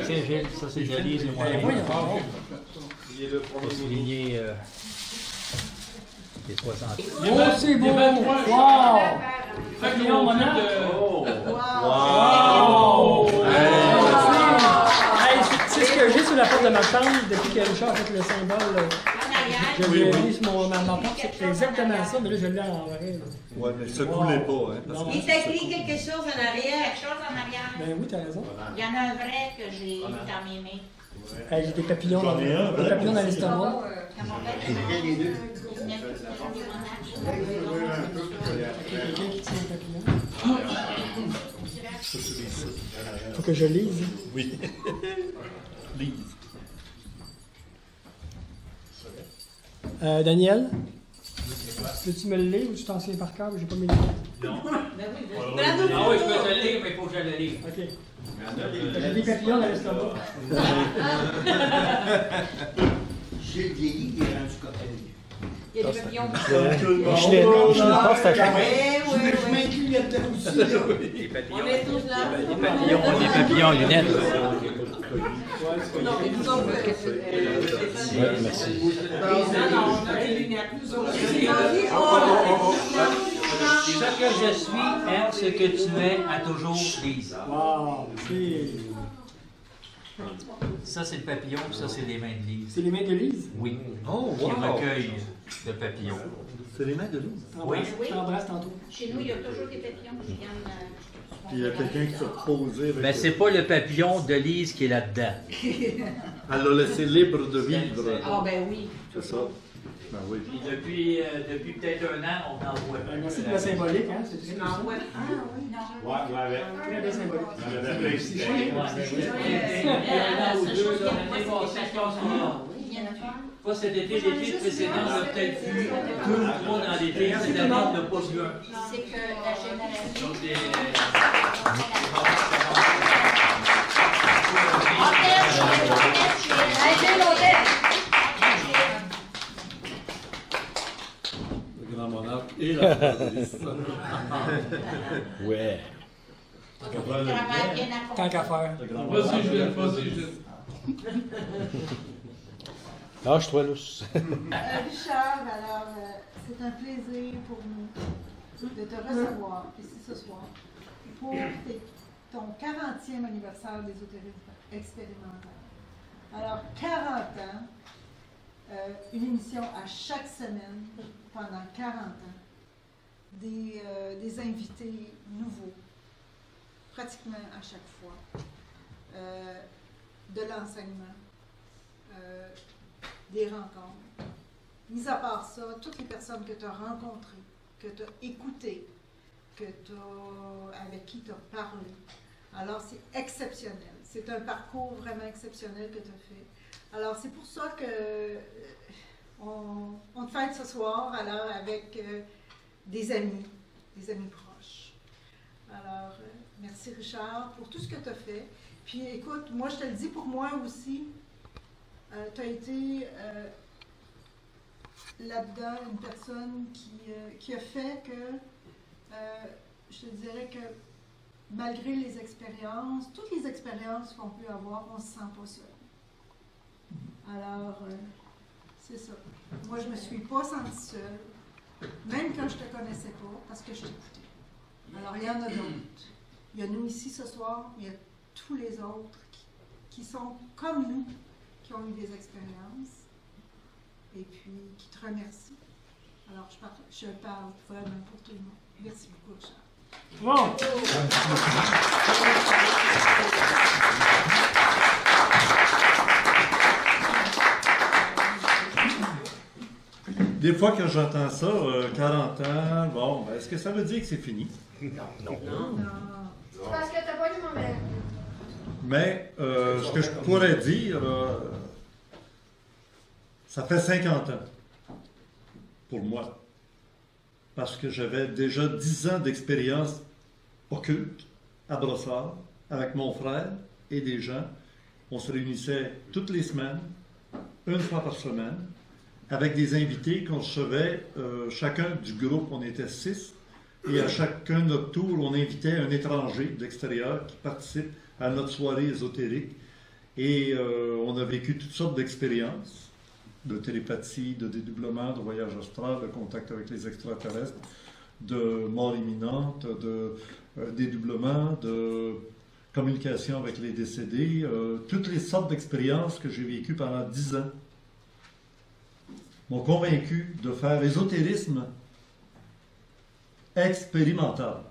C'est Gilles, ça c'est joli, c'est moi. Il est le premier souligné des 60. Oh, c'est beau! Wow! Papillon, mon âme. Wow! C'est ce que j'ai sur la porte de ma chambre depuis que Richard a fait le symbole. Je l'ai mis sur ma porte, c'est exactement ça, mais là je l'ai en vrai. Oui, mais ça ne coulait pas. Hein, parce Il t'a écrit quelque chose en arrière. Quelque chose en arrière. Ben oui, t'as raison. Il y en a un vrai que j'ai eu dans mes mains. J'ai des papillons dans l'estomac. Les deux. Quelqu'un qui tient un papillon. Faut que je lise. Oui. Lise. Daniel, peux-tu me le lire ou tu t'en souviens par cœur? J'ai pas mes lunettes. Non. Ah oui, je peux te le lire, mais il faut que je le lise. OK. J'ai des papillons dans l'estomac. J'ai vieilli, il est rendu copain. Il y a des papillons. Je pense que Je m'inclus là-dedans aussi. Des papillons. On est tous là. Des papillons en lunettes. Non, mais nous autres, Merci. Ce que je suis, est ce que tu es, à toujours Lise. Wow, Ça, c'est le papillon, puis ça, c'est les mains de Lise. c'est les mains de Lise? Oui. Oh, Qui wow. recueille le papillon. C'est les mains de Lise. Oui. Je t'embrasse tantôt. Chez nous, il y a toujours des papillons qui viennent. Puis il y a quelqu'un qui s'est reposé avec... Ben, c'est pas le papillon de Lise qui est là-dedans. Elle l'a laissé libre de vivre. Ah, ben oui. C'est ça. Ben oui. Puis depuis peut-être 1 an, on en voit. Merci pour la symbolique, hein? C'est très Ah, oui, non. très bien symbolique. Pas cet été, l'été précédent, on a peut-être vu 2 ou 3 dans l'été, cette année, on n'a pas vu un. C'est que la génération. Le grand monarque et la police. Ouais. Tant qu'à faire. Vas-y, Gilles. Lâche-toi, lousse. Richard, alors, c'est un plaisir pour nous de te recevoir ici ce soir pour ton 40e anniversaire d'ésotérisme expérimental. Alors, 40 ans, une émission à chaque semaine pendant 40 ans, des invités nouveaux, pratiquement à chaque fois, de l'enseignement, des rencontres. Mis à part ça, toutes les personnes que tu as rencontrées, que tu as écoutées, avec qui tu as parlé, alors c'est exceptionnel. C'est un parcours vraiment exceptionnel que tu as fait. Alors c'est pour ça que on te fête ce soir alors avec des amis proches. Alors merci Richard pour tout ce que tu as fait. Puis écoute, moi je te le dis pour moi aussi, tu as été là-dedans une personne qui a fait que, je te dirais que malgré les expériences, toutes les expériences qu'on peut avoir, on ne se sent pas seul. Alors, c'est ça. Moi, je ne me suis pas sentie seule, même quand je ne te connaissais pas, parce que je t'écoutais. Alors, il y en a d'autres. Il y a nous ici ce soir, il y a tous les autres qui sont comme nous, qui ont eu des expériences, et puis qui te remercient. Alors, je parle vraiment pour tout le monde. Merci beaucoup, Richard. Bon. Des fois que j'entends ça, 40 ans, bon, ben, est-ce que ça veut dire que c'est fini? Non. C'est parce que t'as pas eu mon mère. Mais ce que je pourrais dire, ça fait 50 ans pour moi. Parce que j'avais déjà 10 ans d'expérience occulte à Brossard avec mon frère et des gens. On se réunissait toutes les semaines, une fois par semaine, avec des invités qu'on recevait, chacun du groupe, on était 6, et à chacun de notre tour, on invitait un étranger d'extérieur qui participe à notre soirée ésotérique. Et on a vécu toutes sortes d'expériences, de télépathie, de dédoublement, de voyage astral, de contact avec les extraterrestres, de mort imminente, de dédoublement, de communication avec les décédés, toutes les sortes d'expériences que j'ai vécues pendant 10 ans m'ont convaincu de faire ésotérisme expérimental.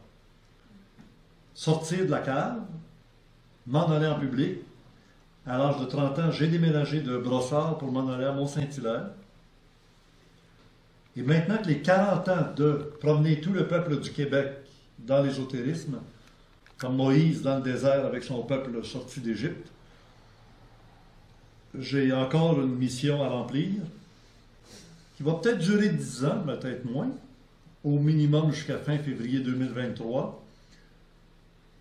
Sortir de la cave, m'en aller en public. À l'âge de 30 ans, j'ai déménagé de Brossard pour m'en aller à Mont-Saint-Hilaire. Et maintenant que les 40 ans de promener tout le peuple du Québec dans l'ésotérisme, comme Moïse dans le désert avec son peuple sorti d'Égypte, j'ai encore une mission à remplir qui va peut-être durer 10 ans, peut-être moins, au minimum jusqu'à fin février 2023.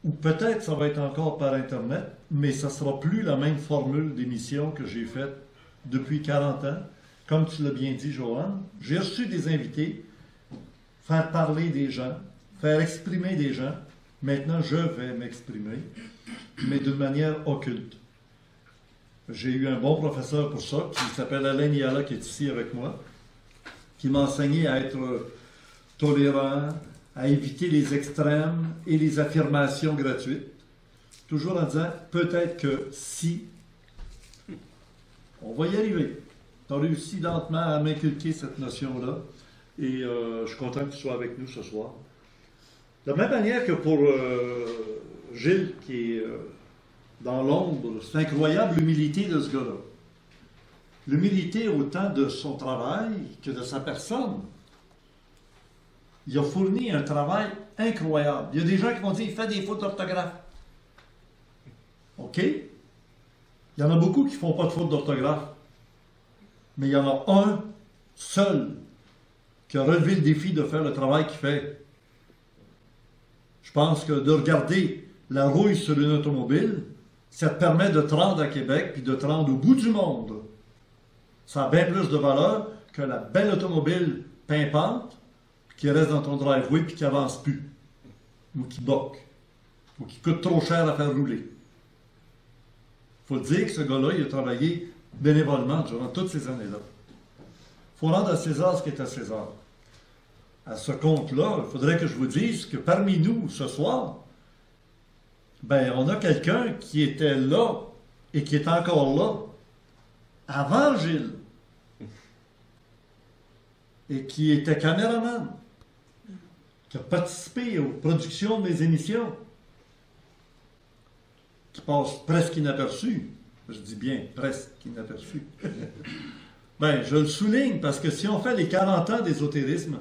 Ou peut-être ça va être encore par Internet, mais ça ne sera plus la même formule d'émission que j'ai faite depuis 40 ans. Comme tu l'as bien dit, Joanne, j'ai reçu des invités, faire parler des gens, faire exprimer des gens. Maintenant, je vais m'exprimer, mais d'une manière occulte. J'ai eu un bon professeur pour ça, qui s'appelle Alain Niala, qui est ici avec moi, qui m'a enseigné à être tolérant, à éviter les extrêmes et les affirmations gratuites, toujours en disant peut-être que si, on va y arriver. Tu as réussi lentement à m'inculquer cette notion-là et je suis content que tu sois avec nous ce soir. De la même manière que pour Gilles qui est dans l'ombre, c'est incroyable l'humilité de ce gars-là. L'humilité autant de son travail que de sa personne. Il a fourni un travail incroyable. Il y a des gens qui vont dire il fait des fautes d'orthographe. OK? Il y en a beaucoup qui ne font pas de fautes d'orthographe. Mais il y en a un seul qui a relevé le défi de faire le travail qu'il fait. Je pense que de regarder la rouille sur une automobile, ça te permet de te rendre à Québec puis de te rendre au bout du monde. Ça a bien plus de valeur que la belle automobile pimpante qui reste dans ton driveway puis qui n'avance plus, ou qui boque, ou qui coûte trop cher à faire rouler. Il faut dire que ce gars-là, il a travaillé bénévolement durant toutes ces années-là. Il faut rendre à César ce qui est à César. à ce compte-là, il faudrait que je vous dise que parmi nous, ce soir, ben, on a quelqu'un qui était là et qui est encore là avant Gilles et qui était caméraman, qui a participé aux productions de mes émissions, qui passe presque inaperçu. Je dis bien presque inaperçu. Ben, je le souligne parce que si on fait les 40 ans d'ésotérisme,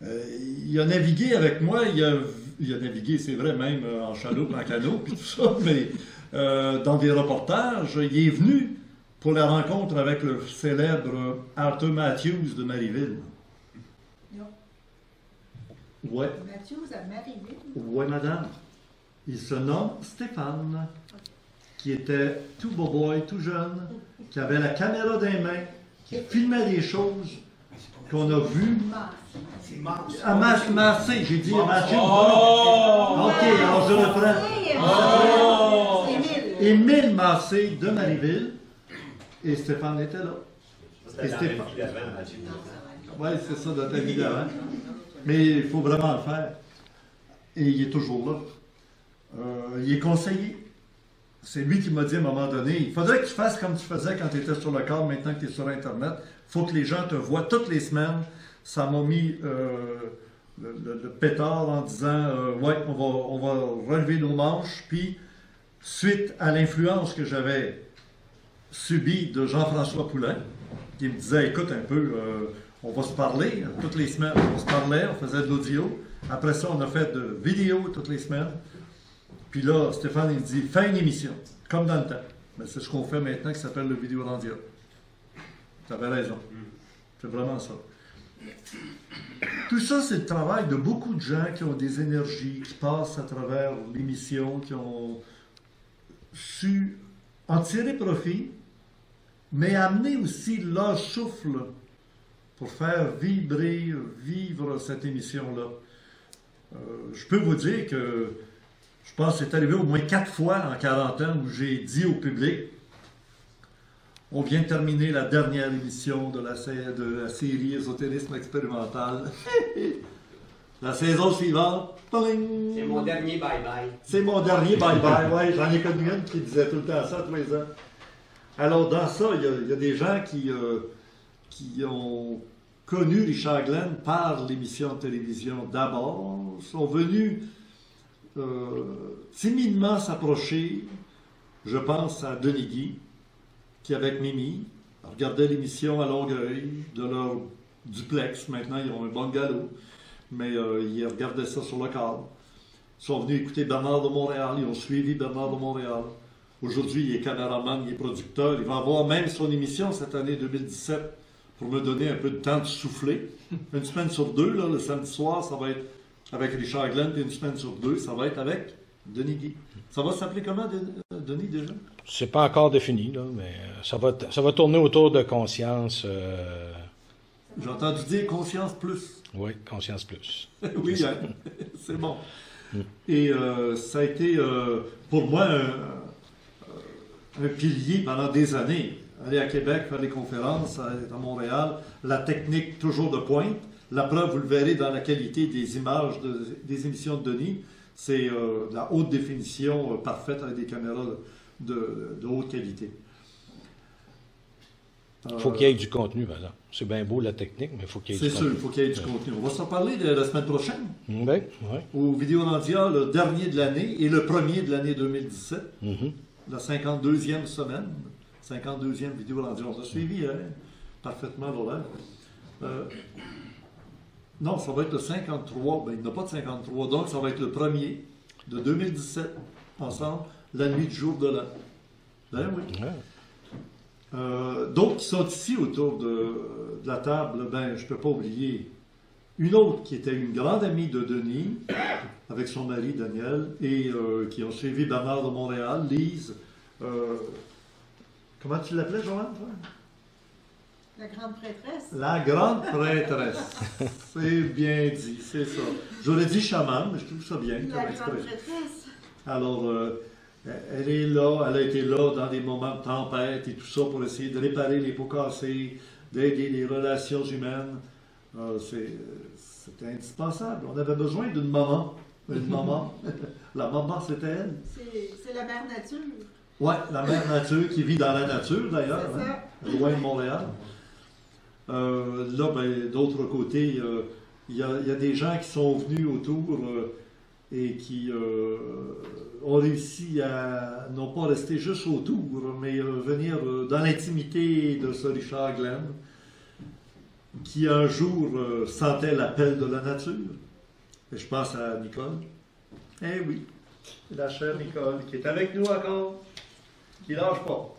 il a navigué avec moi, il a navigué, c'est vrai, même en chaloupe, en canot, puis tout ça, mais dans des reportages, il est venu pour la rencontre avec le célèbre Arthur Matthews de Marieville. Non. Ouais. Matthews à Marieville? Oui, madame. Il se nomme Stéphane, qui était tout boy, tout jeune, qui avait la caméra dans les mains, qui filmait des choses qu'on a vues. À Massé, j'ai dit à Mathieu. Ok, alors je reprends. Émile Massé de Marieville, et Stéphane était là. Et Stéphane. Oui, c'est ça, dans ta vie d'avant. Mais il faut vraiment le faire. Et il est toujours là. Il est conseiller. C'est lui qui m'a dit à un moment donné, il faudrait que tu fasses comme tu faisais quand tu étais sur le corps, maintenant que tu es sur Internet. Il faut que les gens te voient toutes les semaines. Ça m'a mis le pétard en disant ouais, on va relever nos manches. Puis, suite à l'influence que j'avais subie de Jean-François Poulain, qui me disait écoute un peu, on va se parler toutes les semaines. On se parlait, on faisait de l'audio. Après ça, on a fait de vidéos toutes les semaines. Puis là, Stéphane, il dit, fais une émission, comme dans le temps. Mais c'est ce qu'on fait maintenant, qui s'appelle le Vidéorandia. Tu avais raison. C'est vraiment ça. Tout ça, c'est le travail de beaucoup de gens qui ont des énergies, qui passent à travers l'émission, qui ont su en tirer profit, mais amener aussi leur souffle pour faire vivre cette émission-là. Je peux vous dire que je pense que c'est arrivé au moins 4 fois en 40 ans où j'ai dit au public on vient de terminer la dernière émission de la série Ésotérisme expérimental. La saison suivante, c'est mon dernier bye-bye. C'est mon dernier bye-bye, oui. J'en ai connu une qui disait tout le temps ça tous les ans. Alors, dans ça, il y a des gens qui ont connu Richard Glenn par l'émission de télévision d'abord, sont venus timidement s'approcher, je pense à Denis Guy, qui avec Mimi regardait l'émission à Longueuil de leur duplex. Maintenant, ils ont un bungalow, mais ils regardaient ça sur le câble. Ils sont venus écouter Bernard de Montréal, ils ont suivi Bernard de Montréal. Aujourd'hui, il est caméraman, il est producteur. Il va avoir même son émission cette année 2017 pour me donner un peu de temps de souffler. Une semaine sur 2, là, le samedi soir, ça va être avec Richard Glenn, puis une semaine sur 2, ça va être avec Denis Guy. Ça va s'appeler comment, Denis, déjà? C'est pas encore défini, là, mais ça va tourner autour de Conscience. J'ai entendu dire Conscience Plus. Oui, Conscience Plus. Oui, hein? C'est bon. Et ça a été, pour moi, un pilier pendant des années. Aller à Québec, faire des conférences, à Montréal, la technique toujours de pointe. La preuve, vous le verrez dans la qualité des images des émissions de Denis. C'est de la haute définition parfaite avec des caméras de haute qualité. Il faut qu'il y ait du contenu, par exemple. C'est bien beau la technique, mais il faut qu'il y ait du contenu. C'est sûr, il faut qu'il y ait du contenu. On va s'en parler la semaine prochaine. Oui, oui. Au Vidéorandia, le dernier de l'année et le premier de l'année 2017. La 52e semaine. 52e Vidéorandia. On a suivi parfaitement l'horaire. Non, ça va être le 53. Ben, il n'y en a pas de 53. Donc, ça va être le premier de 2017, ensemble, la nuit du jour de l'an. Ben oui. D'autres qui sont ici autour de la table, ben, je ne peux pas oublier une autre qui était une grande amie de Denis, avec son mari Daniel, et qui ont suivi Bernard de Montréal, Lise. Comment tu l'appelais, Joanne, toi? La grande prêtresse. La grande prêtresse. C'est bien dit, c'est ça. J'aurais dit chaman, mais je trouve ça bien. La grande prêtresse. Alors, elle est là, elle a été là dans des moments de tempête et tout ça pour essayer de réparer les pots cassés, d'aider les relations humaines. C'était indispensable. On avait besoin d'une maman. Une maman. La maman, c'était elle. C'est la mère nature. Oui, la mère nature qui vit dans la nature, d'ailleurs, hein, loin de Montréal. Là, ben, d'autre côté, il y a des gens qui sont venus autour et qui ont réussi à, non pas rester juste autour, mais venir dans l'intimité de ce Richard Glenn, qui un jour sentait l'appel de la nature. Et je pense à Nicole. Eh oui, la chère Nicole, qui est avec nous encore, qui lâche pas.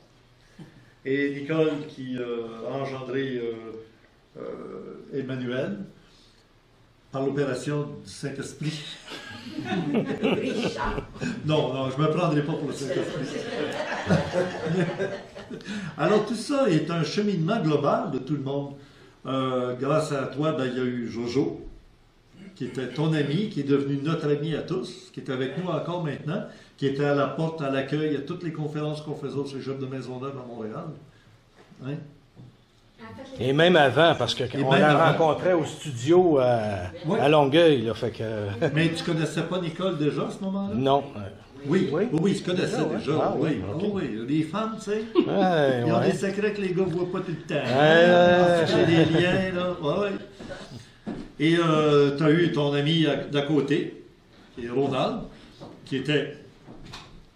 Et Nicole qui a engendré Emmanuel par l'opération du Saint-Esprit. Non, je ne me prendrai pas pour le Saint-Esprit. Alors tout ça est un cheminement global de tout le monde. Grâce à toi, ben, il y a eu Jojo, qui était ton ami, qui est devenu notre ami à tous, qui est avec nous encore maintenant, qui était à la porte, à l'accueil, à toutes les conférences qu'on faisait au Cégep de Maisonneuve à Montréal. Hein? Et même avant, parce qu'on la rencontrait au studio à Longueuil. Là, fait que... Mais tu connaissais pas Nicole déjà à ce moment-là? Non. Oui, ils se connaissaient déjà. Ah, oui. Okay. Oh, oui. Les femmes, tu sais, ouais, ils ont des secrets que les gars ne voient pas tout le temps. J'ai des liens, là. Ouais. Et tu as eu ton ami d'à côté, qui est Ronald, qui était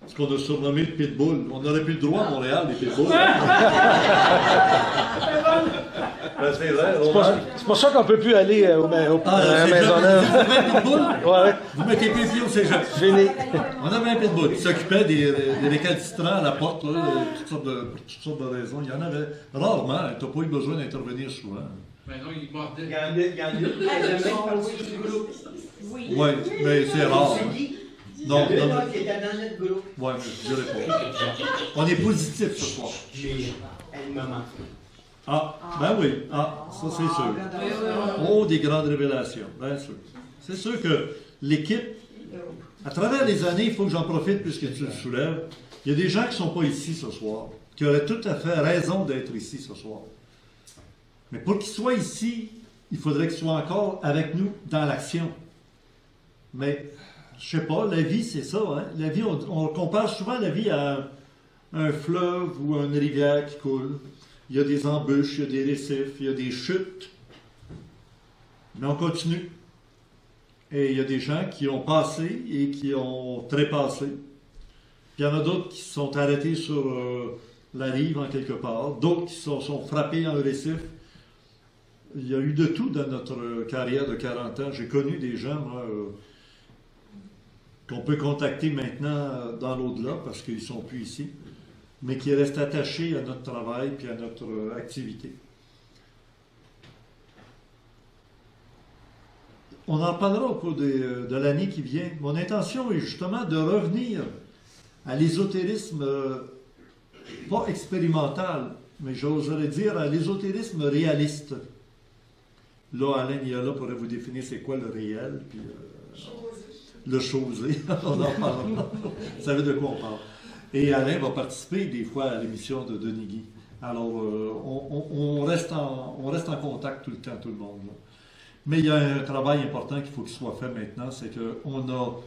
ce qu'on a surnommé le pitbull. On n'aurait plus le droit à Montréal, les pitbulls. Ben, c'est vrai, c'est pour ça qu'on ne peut plus aller à la Maisonneuve. Vous avez un pitbull? Ouais. Vous mettez plus pied au cégep. On avait un pitbull qui s'occupait des récalcitrants à la porte, là, pour toutes sortes de raisons. Il y en avait rarement. Tu n'as pas eu besoin d'intervenir souvent. Mais non, il mordait. Il y en a. Oui, mais c'est rare. Non, qui était dans notre groupe. Oui, mais je dirais pas. On est positif ce soir. Elle m'a manqué. Ah, ben oui. Ah, ça c'est sûr. Oh, des grandes révélations. Bien sûr. C'est sûr que l'équipe, à travers les années, il faut que j'en profite puisque tu le soulèves, il y a des gens qui ne sont pas ici ce soir, qui auraient tout à fait raison d'être ici ce soir. Mais pour qu'ils soient ici, il faudrait qu'ils soient encore avec nous dans l'action. Mais, je ne sais pas, la vie, c'est ça. Hein? La vie, on compare souvent la vie à un fleuve ou à une rivière qui coule. Il y a des embûches, il y a des récifs, il y a des chutes. Mais on continue. Et il y a des gens qui ont passé et qui ont trépassé. Puis il y en a d'autres qui se sont arrêtés sur la rive en quelque part. D'autres qui sont frappés en récif. Il y a eu de tout dans notre carrière de 40 ans. J'ai connu des gens, moi, qu'on peut contacter maintenant dans l'au-delà parce qu'ils ne sont plus ici, mais qui restent attachés à notre travail et à notre activité. On en parlera au cours de l'année qui vient. Mon intention est justement de revenir à l'ésotérisme, pas expérimental, mais j'oserais dire à l'ésotérisme réaliste. Là, Alain Niala pourrait vous définir c'est quoi le réel, puis le chosé. On en parlera. Vous savez de quoi on parle. Et Alain va participer des fois à l'émission de Denis Guy. Alors, on reste en contact tout le temps, tout le monde. Là. Mais il y a un travail important qu'il faut qu'il soit fait maintenant, c'est qu'on a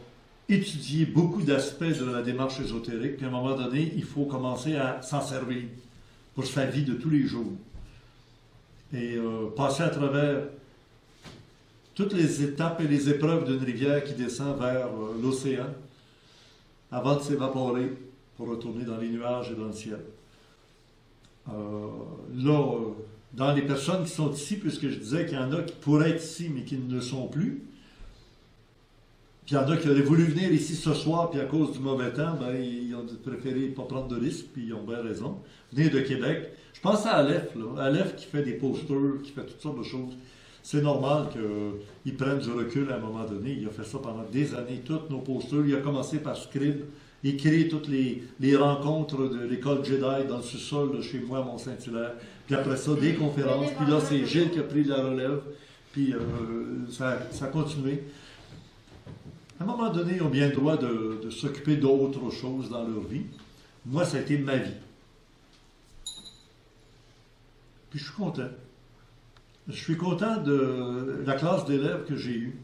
étudié beaucoup d'aspects de la démarche ésotérique, puis à un moment donné, il faut commencer à s'en servir pour sa vie de tous les jours. Et passer à travers toutes les étapes et les épreuves d'une rivière qui descend vers l'océan avant de s'évaporer pour retourner dans les nuages et dans le ciel. Dans les personnes qui sont ici, puisque je disais qu'il y en a qui pourraient être ici, mais qui ne le sont plus, puis il y en a qui auraient voulu venir ici ce soir, puis à cause du mauvais temps, ben, ils ont préféré ne pas prendre de risque, puis ils ont bien raison. Venir de Québec. Je pense à Aleph, là. Aleph qui fait des posters, qui fait toutes sortes de choses. C'est normal qu'il prenne du recul à un moment donné. Il a fait ça pendant des années, tous nos posters. Il a commencé par Scribe, écrire toutes les rencontres de l'école Jedi dans le sous-sol de chez moi à Mont-Saint-Hilaire. Puis après ça, des conférences. Puis là, c'est Gilles qui a pris la relève. Puis ça a continué. À un moment donné, ils ont bien le droit de s'occuper d'autres choses dans leur vie. Moi, ça a été ma vie. Puis je suis content. je suis content de la classe d'élèves que j'ai eue.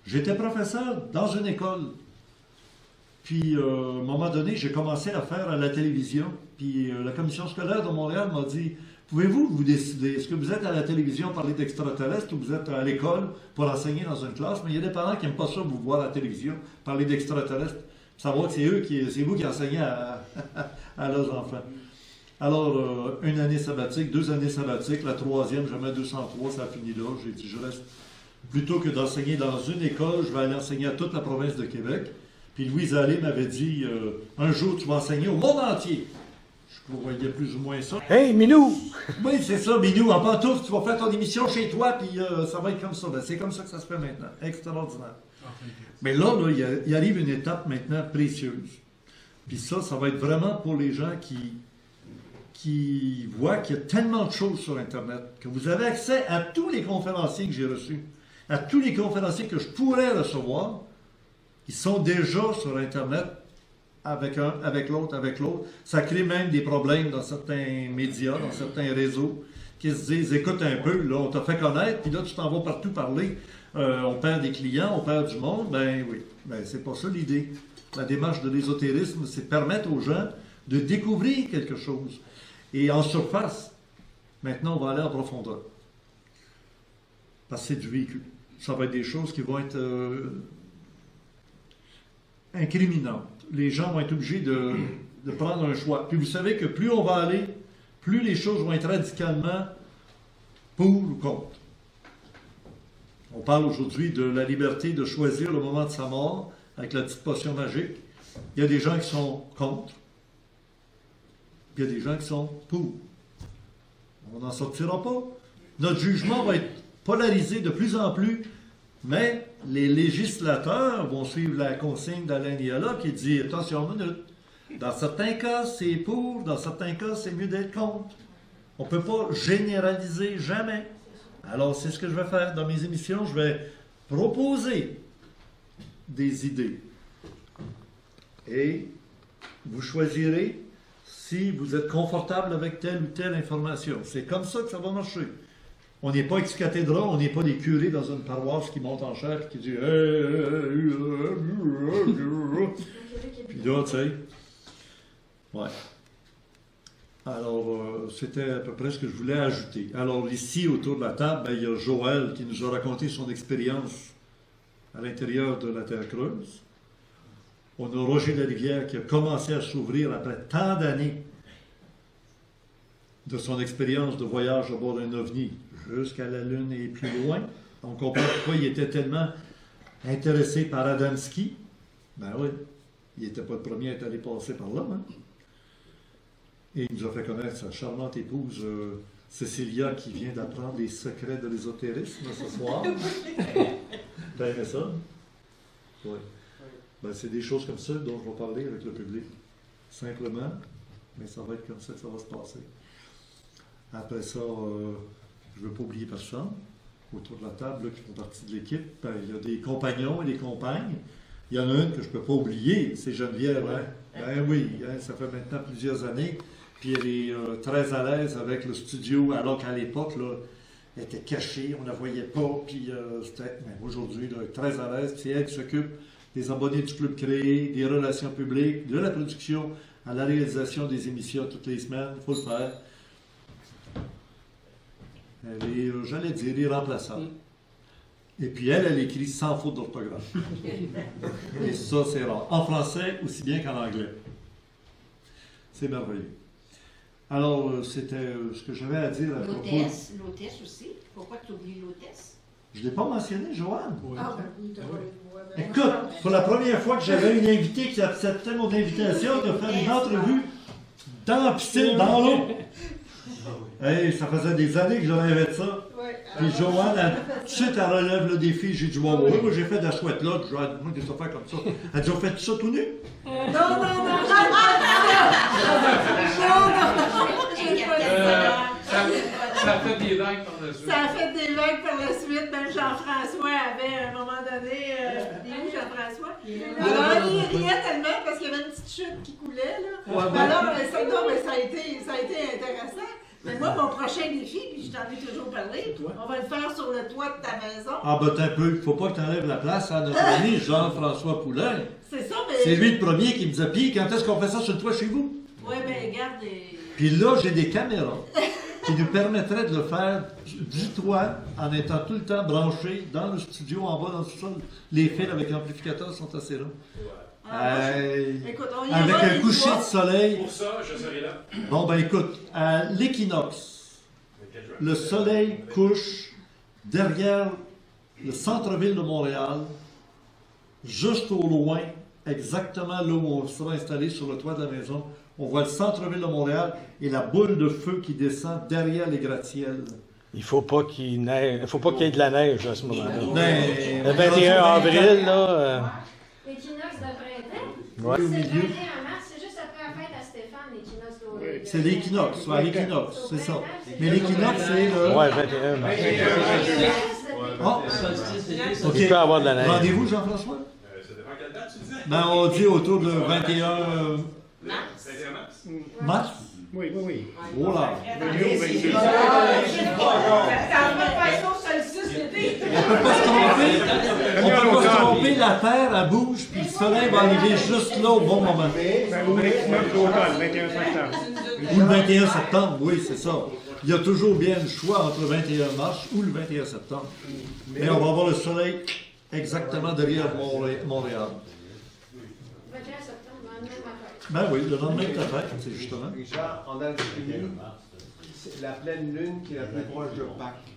J'étais professeur dans une école. Puis, à un moment donné, j'ai commencé à faire à la télévision. Puis, la commission scolaire de Montréal m'a dit, pouvez-vous vous décider, est-ce que vous êtes à la télévision parler d'extraterrestres ou vous êtes à l'école pour enseigner dans une classe? Mais il y a des parents qui n'aiment pas ça, vous voir à la télévision parler d'extraterrestres. Savoir que c'est vous qui enseignez à leurs enfants. Alors, une année sabbatique, 2 années sabbatiques, la troisième, jamais 203, ça a fini là. J'ai dit, je reste, plutôt que d'enseigner dans une école, je vais aller enseigner à toute la province de Québec. Puis Louise Allais m'avait dit, un jour, tu vas enseigner au monde entier. Je voyais plus ou moins ça. Hey, Minou! Oui, c'est ça, Minou. En pantoufle, tu vas faire ton émission chez toi, puis ça va être comme ça. Ben, c'est comme ça que ça se fait maintenant. Extraordinaire. Mais là, il arrive une étape maintenant précieuse. Puis ça va être vraiment pour les gens qui voient qu'il y a tellement de choses sur Internet, que vous avez accès à tous les conférenciers que j'ai reçus, à tous les conférenciers que je pourrais recevoir. Ils sont déjà sur Internet avec un, avec l'autre. Ça crée même des problèmes dans certains médias, dans certains réseaux, qui se disent, écoute un peu, là, on t'a fait connaître, puis là, tu t'en vas partout parler. On perd des clients, on perd du monde. Ben oui, ben, c'est pas ça l'idée. La démarche de l'ésotérisme, c'est permettre aux gens de découvrir quelque chose. Et en surface, maintenant, on va aller en profondeur. Parce que c'est du vécu. Ça va être des choses qui vont être incriminantes. Les gens vont être obligés de prendre un choix. Puis vous savez que plus on va aller, plus les choses vont être radicalement pour ou contre. On parle aujourd'hui de la liberté de choisir le moment de sa mort avec la petite potion magique. Il y a des gens qui sont contre. Il y a des gens qui sont pour. On n'en sortira pas. Notre jugement va être polarisé de plus en plus, mais les législateurs vont suivre la consigne d'Alain Niala qui dit, attention une minute, dans certains cas c'est pour, dans certains cas c'est mieux d'être contre. On ne peut pas généraliser jamais. Alors c'est ce que je vais faire dans mes émissions, je vais proposer des idées. Et vous choisirez si vous êtes confortable avec telle ou telle information. C'est comme ça que ça va marcher. On n'est pas ex-cathédra, on n'est pas des curés dans une paroisse qui monte en chair et qui dit puis là, tu sais. Ouais. Alors, c'était à peu près ce que je voulais ajouter. Alors, ici, autour de la table, il y a Joël qui nous a raconté son expérience à l'intérieur de la Terre creuse. On a Roger Larivière qui a commencé à s'ouvrir après tant d'années de son expérience de voyage à bord d'un ovni jusqu'à la Lune et plus loin. On comprend pourquoi il était tellement intéressé par Adamski. Ben oui, il n'était pas le premier à être allé passer par là. Hein? Et il nous a fait connaître sa charmante épouse Cécilia qui vient d'apprendre les secrets de l'ésotérisme ce soir. T'as aimé ça? Oui. Ben, c'est des choses comme ça dont je vais parler avec le public. Simplement, mais ça va être comme ça que ça va se passer. Après ça, je ne veux pas oublier personne. Autour de la table, là, qui font partie de l'équipe, ben, il y a des compagnons et des compagnes. Il y en a une que je ne peux pas oublier, c'est Geneviève. Hein? Ben oui, hein, ça fait maintenant plusieurs années. Puis elle est très à l'aise avec le studio, alors qu'à l'époque, là, elle était cachée, on ne la voyait pas. Puis aujourd'hui, elle est très à l'aise. C'est elle qui s'occupe des abonnés du Club Créé, des relations publiques, de la production à la réalisation des émissions toutes les semaines. Il faut le faire. Elle est, j'allais dire, irremplaçable. Et puis elle écrit sans faute d'orthographe. Et ça, c'est rare. En français, aussi bien qu'en anglais. C'est merveilleux. Alors, c'était ce que j'avais à dire à propos... L'hôtesse aussi. Pourquoi tu oublies l'hôtesse? Je ne l'ai pas mentionné, Joanne. Oui. Ah, oui, écoute, pour la première fois que j'avais une invitée qui acceptait mon invitation de faire une entrevue dans la piscine, dans l'eau. Hey, ça faisait des années que je rêvais de ça. Puis Joanne, tout de suite, elle relève le défi. J'ai dit, moi, j'ai fait de la chouette là. Je vais moi, des affaires comme ça. Elle dit, on fait tout ça tout nu? Non. Ça a fait des vagues par la suite. Ça a fait des vagues par la suite. Même Jean-François avait, à un moment donné, il est où Jean-François? Alors, il riait tellement parce qu'il y avait une petite chute qui coulait, là. Alors, ça a été intéressant. Mais moi, mon prochain défi, puis je t'en ai toujours parlé, on va le faire sur le toit de ta maison. Ah, ben, t'as un peu. Faut pas que t'enlèves la place à notre ami Jean-François Poulain. C'est ça, mais. C'est lui le premier qui me disait, puis quand est-ce qu'on fait ça sur le toit chez vous? Oui, mais regarde. Puis là, j'ai des caméras qui nous permettraient de le faire du toit en étant tout le temps branché dans le studio, en bas, dans le sous-sol. Les fils avec l'amplificateur sont assez là. Écoute, on y avec va, un coucher de soleil. Pour ça, je serai là. Bon, ben écoute, à l'équinoxe, le soleil couche derrière le centre-ville de Montréal, juste au loin, exactement là où on sera installé sur le toit de la maison. On voit le centre-ville de Montréal et la boule de feu qui descend derrière les gratte-ciels. Il faut pas qu'il neige, il faut pas qu'il y ait de la neige à ce moment-là. Le 21 21 avril, là. L'équinoxe de printemps? Ouais. C'est Au le milieu. 21 mars, c'est juste après la fête à Stéphane, l'équinoxe doré. C'est l'équinoxe, ouais, l'équinoxe, c'est ça. Mais l'équinoxe, c'est le... Ouais, 21 mars. Ah, Il peut y avoir de la neige. Rendez-vous, Jean-François? Ça dépend quelle date, tu disais? Ben, on dit autour de 21 mars. Oui, oui, oui. Oh là! On va faire ça au solstice l'été. On peut pas se tromper, la Terre, elle bouge, puis le soleil va arriver juste là au bon moment. Ou l'automne, 21 septembre. Ou le 21 septembre, oui, c'est ça. Il y a toujours bien le choix entre le 21 mars ou le 21 septembre. Mais on va avoir le soleil exactement derrière Montréal. 21 septembre, le lendemain de ma fête. Ben oui, le lendemain de ta fête, c'est justement. Richard, en Algérie, c'est la pleine lune qui est la plus proche de Pâques.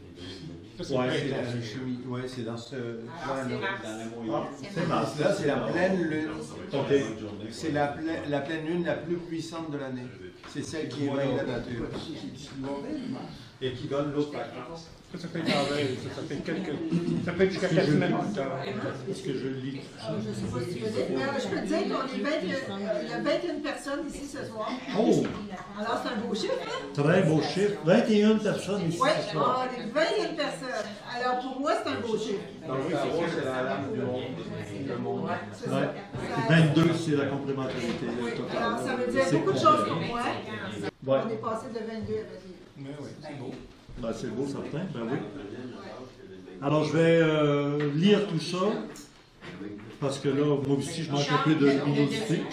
Ouais, c'est la chimie. Oui, c'est dans ce coin-là. C'est mars. Là, c'est la pleine lune. OK. C'est la pleine lune la plus puissante de l'année. C'est celle qui éveille la nature. Et qui donne l'autre Pâques. Ça peut être avril, ça peut être ça peut être jusqu'à 4 semaines plus tard. Est-ce que je lis? Je ne sais pas si tu veux dire. Mais je peux te dire qu'on est il y a 21 personnes ici ce soir. Oh! Alors, c'est un beau chiffre, hein? Très beau chiffre. 21 personnes ici Oui, ce soir. on est 21 personnes. Alors, pour moi, c'est un beau chiffre. Dans le tarot, c'est la lame du monde. C'est Ouais. ça. Puis 22, c'est la complémentarité totale. Alors, ça veut dire beaucoup de choses pour moi. Ouais. On est passé de 22 à 21. Mais oui, c'est beau. Ben, c'est beau, certain. Ben oui. Alors, je vais lire tout ça, parce que là, moi aussi, je manque un peu de luminosité.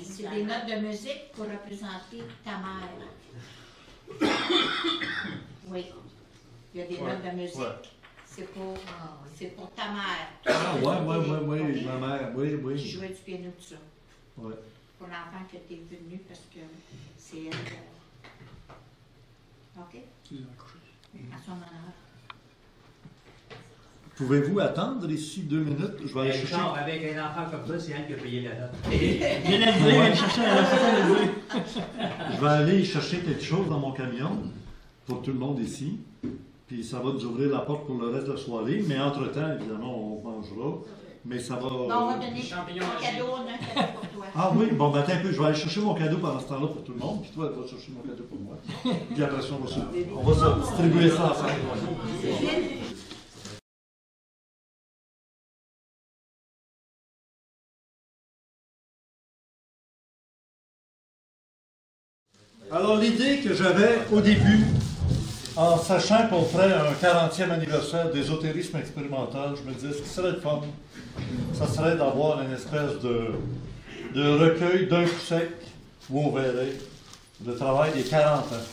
C'est des notes de musique pour représenter ta mère. Oui. Il y a des notes de musique. Ouais. C'est pour ta mère. Ah, ouais, ma mère, oui. Qui jouait du piano, tout ça. Ouais. Pour l'enfant que tu es venu, parce que c'est elle. OK? À son honneur. Pouvez-vous attendre ici 2 minutes? Je vais aller chercher. Avec un enfant comme ça, c'est elle qui a payé la note. Je vais aller chercher quelque chose dans mon camion pour tout le monde ici. Puis ça va nous ouvrir la porte pour le reste de la soirée. Mais entre-temps, évidemment, on mangera. Mais ça va. Bon, on va donner un cadeau pour toi. Ah oui, bon, ben attends un peu, je vais aller chercher mon cadeau pendant ce temps-là pour tout le monde. Puis toi, tu vas chercher mon cadeau pour moi. Puis après ça, on va se distribuer ça ensemble. Alors, l'idée que j'avais au début, en sachant qu'on ferait un 40e anniversaire d'ésotérisme expérimental, je me disais, ce qui serait le fun, ça serait d'avoir une espèce de recueil d'un coup sec où on verrait le travail des 40 ans.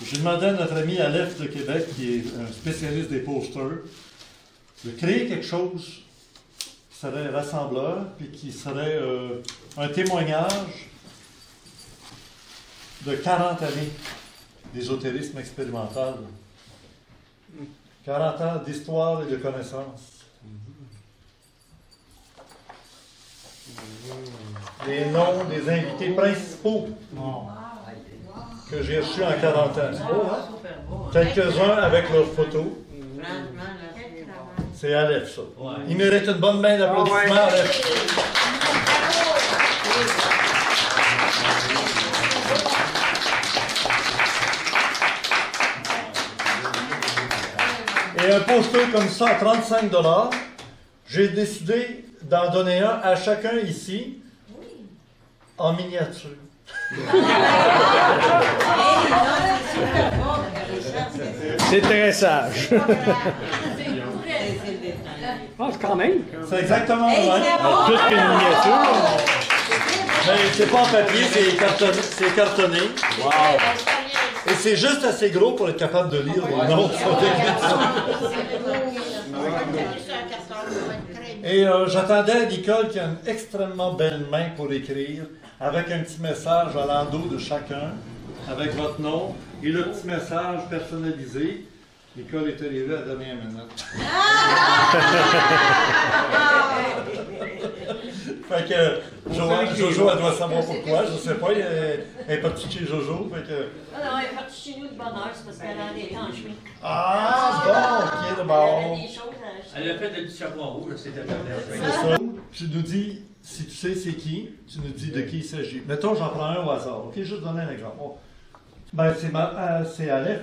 J'ai demandé à notre ami Aleph de Québec, qui est un spécialiste des posters, de créer quelque chose qui serait rassembleur, puis qui serait un témoignage de 40 années d'ésotérisme expérimental. 40 ans d'histoire et de connaissances. Les noms des invités principaux que j'ai reçus en 40 ans. Quelques-uns avec leurs photos. C'est Aleph, ça. Il mérite une bonne main d'applaudissements, Aleph. Et un poster comme ça à 35 $, j'ai décidé d'en donner un à chacun ici, en miniature. C'est très sage. Ah, quand même. C'est exactement le Hey, même. c'est bon. Plus qu'une miniature. Mais c'est pas en papier, c'est cartonné. Wow. Et c'est juste assez gros pour être capable de lire les noms qui sont écrits dessus. Et j'attendais Nicole qui a une extrêmement belle main pour écrire, avec un petit message à l'endos de chacun, avec votre nom, et le petit message personnalisé. Nicole est arrivée à la dernière minute. Fait que Jojo, elle doit savoir pourquoi, je sais pas, elle est partie chez Jojo. Fait que... Non, elle est partie chez nous de bonne heure, c'est parce qu'elle allait en chemin. Ah, bon, ok, de bon. Elle a fait des petits chapeaux en rouge, c'était bien. C'est ça. Tu nous dis, si tu sais c'est qui, tu nous dis de qui il s'agit. Mettons, j'en prends un au hasard. Ok, juste donner un exemple. Oh. Ben, c'est Aleph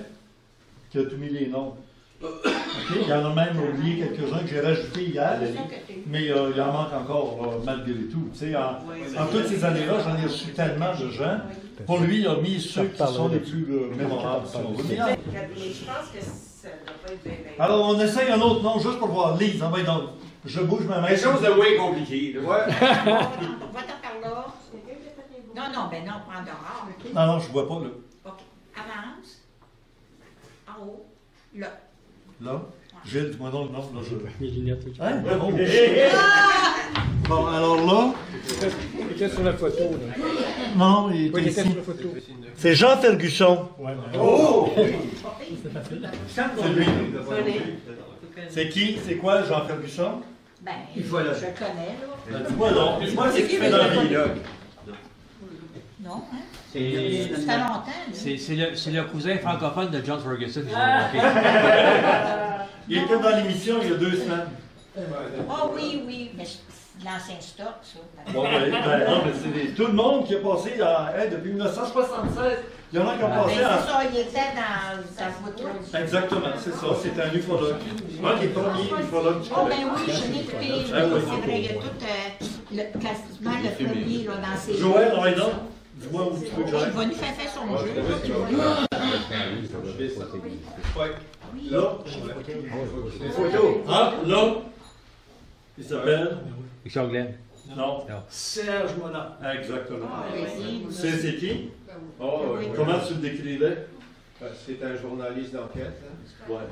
qui a tout mis les noms. Okay? Il y en a même oublié quelques-uns que j'ai rajoutés hier, mais il en manque encore malgré tout. En toutes ces années-là, j'en ai reçu tellement de gens. Pour lui, il a mis ceux qui sont les plus mémorables. Si on veut. Je pense que ça ne doit pas être bien. Alors, on essaye un autre nom juste pour voir. Lise, on va donc. Je bouge ma main. Quelque chose de way compliqué. On va t'en par là. Non, ben non, prends dehors. Non, je ne vois pas là. OK. Avance. En haut. Là. Là? Gilles, dis-moi donc le nom. Là, Mes lunettes. Hein? Bon. Bon, alors là... Il était sur la photo. Là. Non, il était ici. C'est Jean Ferguson. Ouais, oh! C'est lui. C'est qui? C'est quoi, Jean Ferguson? Ben, je le connais, là. Dis-moi donc. Dis-moi c'est qui fait dans la vie, là. Non, hein? Ça fait longtemps. C'est le cousin francophone de John Ferguson. Il était dans l'émission il y a 2 semaines. Oh oui, mais l'ancien stock, ça. Bon, non, mais c'est tout le monde qui a passé depuis 1976. Il y en a qui ont passé C'est ça, il était dans votre... Exactement, c'est ça. C'est un ufologue. Un des premiers ufologues du Oh, Québec. ben oui, je l'ai écouté. C'est vrai, il y a tout, quasiment le premier là, dans ces... Joël, non. Dis-moi où tu veux que j'aille. Il va nous faire son jeu. Là, les photos. Ah, là, il s'appelle Richard Glenn. Non. Serge Monat. Exactement. oui. C'est qui? Oh, oui. Comment tu le décrirais? C'est un journaliste d'enquête. Hein? Ouais.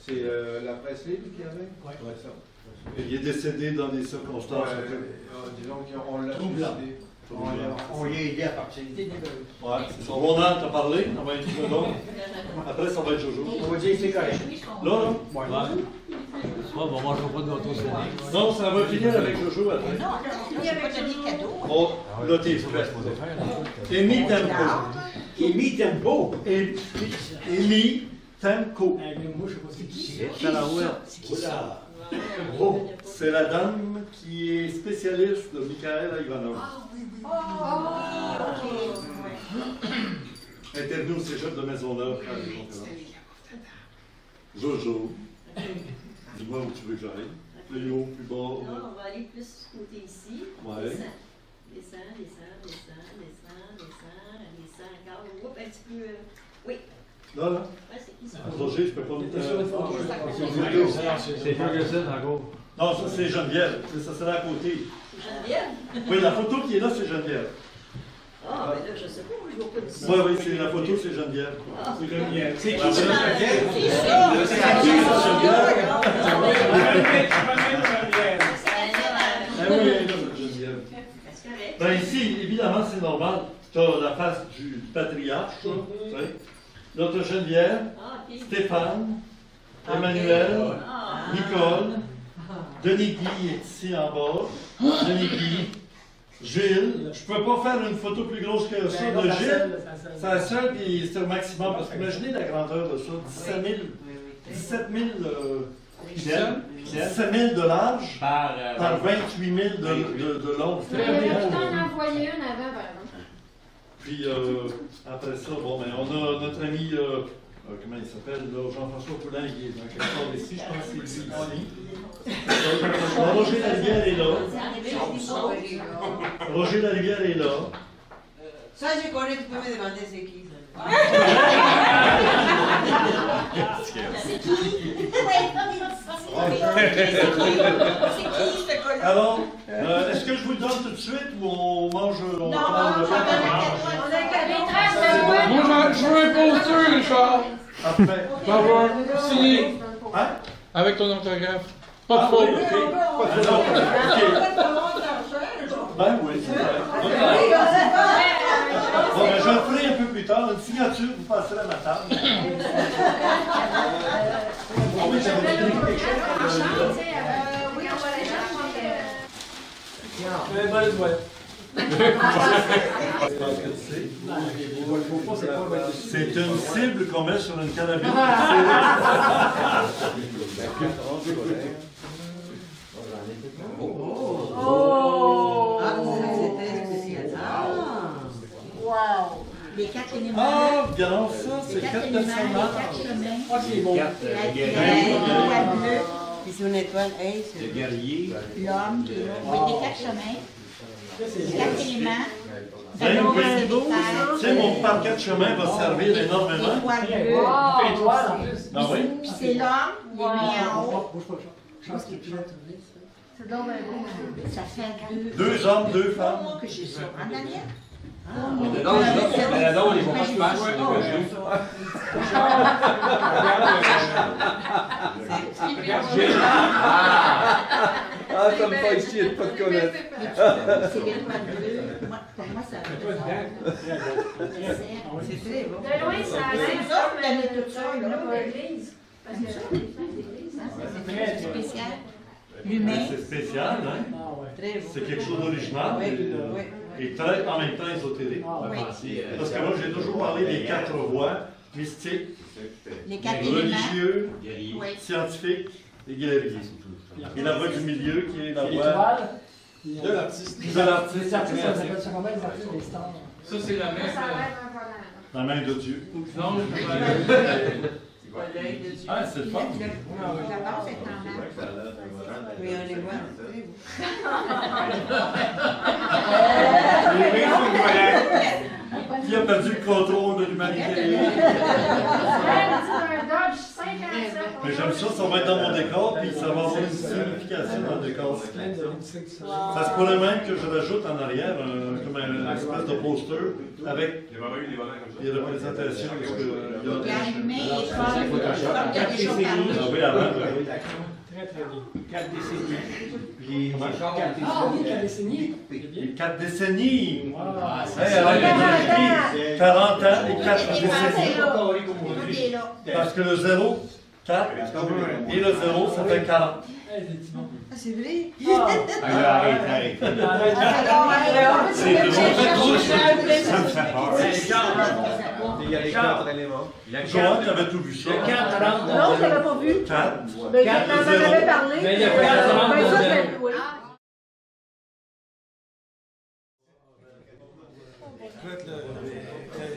C'est la presse libre qui avait? Ouais. Ça. Il est décédé dans des circonstances. Disons qu'on l'a suicidé. On y a aidé à partir. Ouais, c'est ça. Ronan t'a parlé, on va être Jojo. Après, ça va être Jojo. On va dire c'est correct. Là, là? Ouais. Bon, moi, je ne vais pas de gâteau cette année. Non, ça va finir avec Jojo après. Non, il n'y avait pas donné de cadeau. Bon, là, t'es prêt. Amy Tempo. Amy Tempo. Amy Tempo. Moi, je sais pas c'est qui. C'est qui ça? Oh, c'est la dame qui est spécialiste de Mikhail Ivanov. Interview au cégep de Maisonneuve. Jojo, dis-moi où tu veux que j'aille. Plus haut, plus bas. Non, on va aller plus côté ici. Ouais. Descends encore. Oups, un petit peu. Oui. Là, là. Ouais, c'est qui ça? Roger, je peux pas me C'est Ferguson, en gros. Non, ça c'est Geneviève. Ça c'est à côté. Geneviève? Oui, la photo qui est là, c'est Geneviève. Ah, mais là, je sais pas, moi, je vois pas d'ici. Oui, c'est la photo, c'est Geneviève. C'est Geneviève. C'est qui? C'est Geneviève. Ben ici, évidemment, c'est normal. Tu as la face du patriarche, là, tu as Geneviève, Stéphane, Emmanuel, Nicole, Denis Guy est ici en bas, Denis Guy, Gilles. Je ne peux pas faire une photo plus grosse que ça de Gilles. C'est la seule, puis c'est au maximum. Parce qu'imaginez la grandeur de ça, 17 000 de large par 28 000 de long. Je t'en envoyer une avant, par exemple. Puis après ça, bon, ben, on a notre ami, comment il s'appelle, Jean-François Poulin, il est dans quelque part ici, je pense que c'est ici. Roger Larivière est là. Roger Larivière est là. Ça, j'ai connu, tu peux me demander c'est qui. C'est qui? Alors, est-ce que je vous le donne tout de suite ou on mange... On Non, prend le on Moi, je veux un poster, Richard. Parfait. Va voir. Signé. Hein? Avec ton autographe. Pas de faute. Ben oui, c'est vrai. Bon, ben, je le ferai un peu plus tard. Une signature, vous passerez à ma table. Ah oui, j'avais dit quelque chose. Oui, on va aller C'est une cible qu'on met sur une carabine. Wow! Les 4 éléments. Ah, bien ça, c'est 4 personnages. Ah, c'est bon. L'étoile bleue. Puis c'est une étoile, hey, c'est le guerrier. L'homme qui est là. Oui, les 4 chemins. Les 4 éléments. Tu sais, mon parquet de chemin va servir énormément. L'étoile bleue. Étoile en plus. Ah oui? Puis c'est l'homme, il est mis en haut. Je pense qu'il est plus là. C'est donc un beau. Ça fait Deux hommes, deux femmes. que j'ai ça. En Daniel? Mais non, ils vont pas se passer. Ah, ça me fait chier de pas te connaître. C'est l'étoile bleue. Pour moi, ça va. C'est très beau. De loin, ça a l'air C'est ça, vous donnez tout ça, là. l'église. Parce que c'est C'est très spécial. L'humain. C'est spécial, hein? Très beau. C'est quelque chose d'original et très, en même temps ésotérique. Parce que moi, j'ai toujours parlé des 4 voies mystiques, Les 4 religieux, éléments. scientifiques et guerriers. Et la voie du milieu qui est la voie De l'artiste. de l'artiste Les artistes, ça créatif. s'appelle ça comment les artistes des stars? Ça, c'est la même. La main de Dieu. Non, je Ah, c'est le fun. La base est en bas. Oui, on les voit. Qui a perdu le contrôle de l'humanité? Mais j'aime ça, ça va être dans mon décor, puis ça va avoir une signification dans le décor. Ça se pourrait même que je rajoute en arrière comme une espèce de poster avec les représentations de ce qu'il y a. Il y a allumé, il y a des choses Ah oui, avant. Très, très bien. 4 décennies. Puis, Ah oui, 4 décennies. 4 décennies. Ah, Hey, alors, il y a écrit 40 ans et 4 décennies. Parce que le 0, 4, et le 0, ça fait 40. Ah, c'est vrai? Arrête. Il y a les 4 éléments. Joanne, tu avais tout vu ça. Non, je l'avais pas vu. 4. Mais quand on en avait parlé, Mais il y a pas de trente ben ça, dedans. je l'ai oui.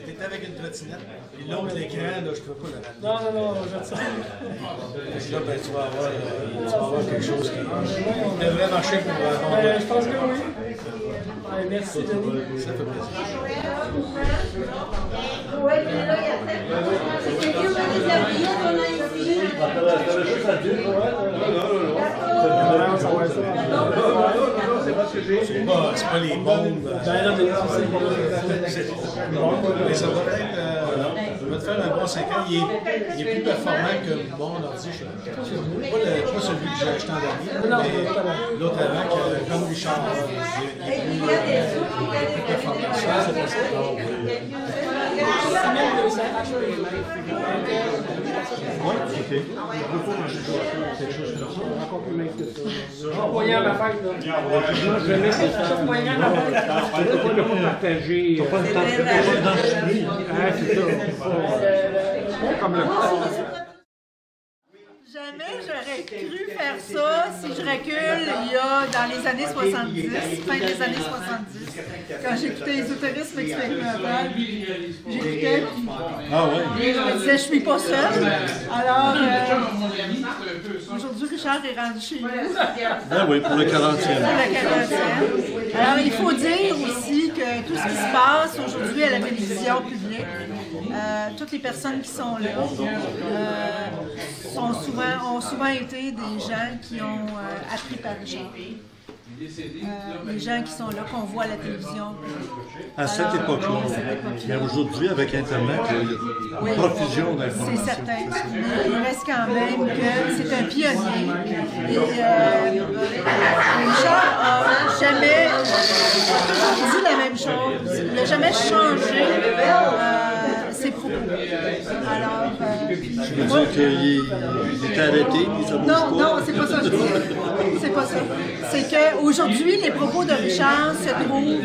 T'es avec une trottinette, et l'autre, l'écran, là, je peux pas le ramener. Non, je te sens. Là, ben, tu vas avoir quelque chose qui devrait marcher pour Je pense que oui. Merci, Denis. Ça fait plaisir. Oui, puis là, il y a c'est quelqu'un qui a des habillés qu'on a ici. T'avais juste à dire, C'est pas ce que j'ai. C'est pas les bombes. Mais ça va être. Je vais te faire un bon 5 ans. Il est plus performant que mon ordi. Pas celui que j'ai acheté en dernier, mais l'autre avant, comme Richard. Il est plus performant. C'est pas ça. Oui, ok. Poignard à la fête, là. Je laisse ça. Poignard à la fête. Je ne peux pas partager. T'as pas le temps de dans le C'est ça. Comme le Jamais j'aurais cru faire ça si je recule il y a dans les années 70, fin des années 70, quand j'écoutais Ésotérisme expérimental, j'écoutais, Ah ouais. et je me disais, je suis pas seule. Alors, aujourd'hui, Richard est rendu chez nous. Ben oui, pour le 40e. Pour le 40e. Alors, il faut dire aussi que tout ce qui se passe aujourd'hui à la télévision publique. Toutes les personnes qui sont là ont souvent été des gens qui ont appris par Richard. Les gens qui sont là, qu'on voit à la télévision. À cette époque-là. Mais aujourd'hui, avec Internet, il y a une profusion d'informations. C'est certain. Mais il reste quand même que c'est un pionnier. Et Richard n'a jamais dit la même chose. Il n'a jamais changé ses propos. Alors, je veux dire qu'il était arrêté, puis ça bouge pas. Non, c'est pas ça que je dis. C'est pas ça. C'est qu'aujourd'hui, les propos de Richard se trouvent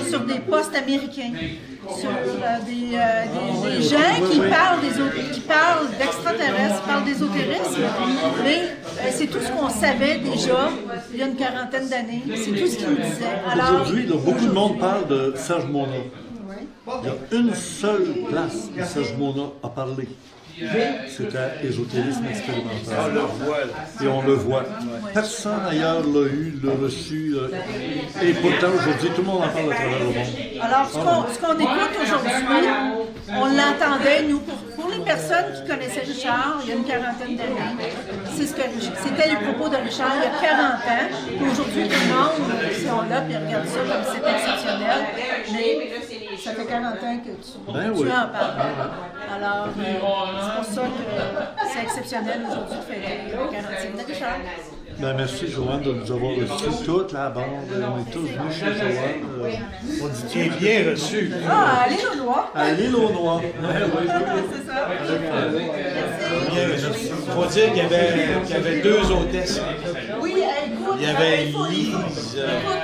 sur des postes américains, sur des gens qui parlent d'extraterrestres, qui parlent d'ésotérisme, mais c'est tout ce qu'on savait déjà il y a une quarantaine d'années. C'est tout ce qu'il nous disait. Aujourd'hui, beaucoup de monde parle de Serge Mona. Il y a une seule place où Serge Mona a parlé. C'était ésotérisme expérimental. On le voit. Et on le voit. Personne ailleurs l'a reçu. Et pourtant, aujourd'hui, tout le monde en parle à travers le monde. Alors, ce qu'on écoute aujourd'hui, on l'entendait, nous, pour les personnes qui connaissaient Richard il y a une quarantaine d'années, c'était les propos de Richard il y a 40 ans. Aujourd'hui, tout le monde, si on l'a, puis regarde ça comme c'est exceptionnel, mais ça fait 40 ans que tu en parles. Alors, c'est pour ça que c'est exceptionnel aujourd'hui de fêter le 40e de Richard. Ben, merci Joanne de nous avoir reçus toute la bande. On est tous venus chez Joanne. On dit tu es bien reçu. Ah, à l'île aux Noix. À l'île aux Noix. C'est ça. Il faut dire qu'il y avait deux hôtesses. Oui, écoute. Il y avait Lise.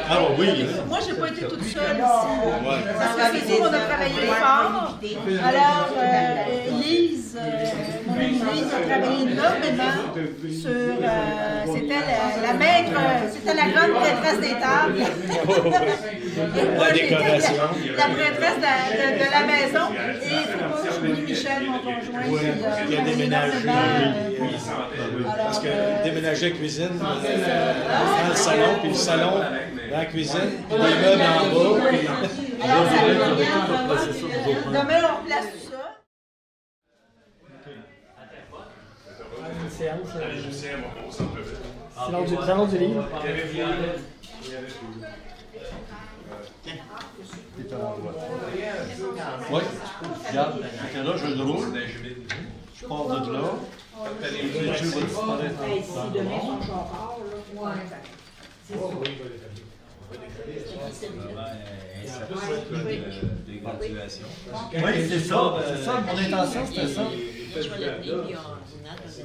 Ah oui. Moi, j'ai pas été toute seule ici. Parce que c'est sûr, on a travaillé fort. Alors, Lise, mon amie Lise a travaillé énormément sur... c'était la grande prêtresse des tables. La décoration. La prêtresse de la maison. Et Michel, mon conjoint, qui a déménagé. Parce que déménager la cuisine dans le salon, puis le salon dans la cuisine, puis les meubles en bas. Demain, on place tout ça. Salon du livre. Oui, regarde, j'étais là, je le roule. Je pars de là. Et puis Dieu va disparaître Oui, c'est ça. Mon intention, c'était ça.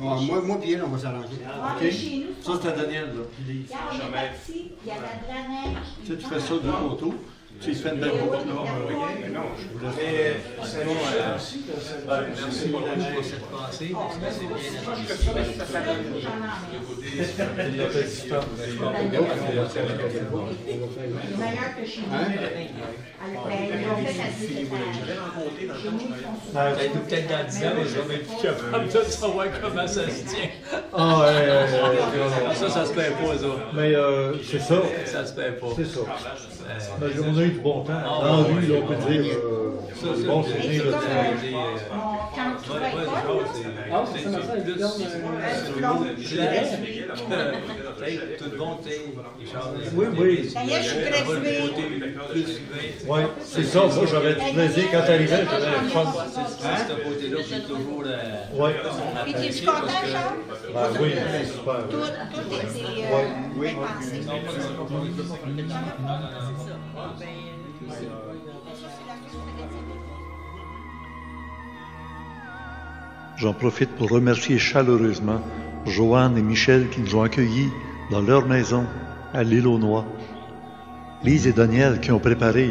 Moi puis elle, on va s'arranger. OK. Ça, c'était Daniel, là. Tu fais ça de l'auto. Tu fais une belle route, là. Merci beaucoup pour cette pensée, parce que c'est bien meilleur que chez nous. Peut-être dans 10 ans, je vais être plus capable de savoir comment ça se tient. Ça se perd pas, ça. Mais c'est ça. Ça se perd pas. C'est ça. On a eu du bon temps. Dans lui, on peut dire bon souvenir. Quand tu vas être tout le monde, oui. D'ailleurs, je suis graduée. Oui, c'est ça. Moi, j'avais du plaisir quand t'arrivais, j'avais le fun. Ce côté-là, c'est toujours Oui. Puis tu es content, Charles? Oui, super. Tout était pensé. J'en profite pour remercier chaleureusement Joanne et Michel qui nous ont accueillis dans leur maison à l'île aux Noix. Lise et Daniel qui ont préparé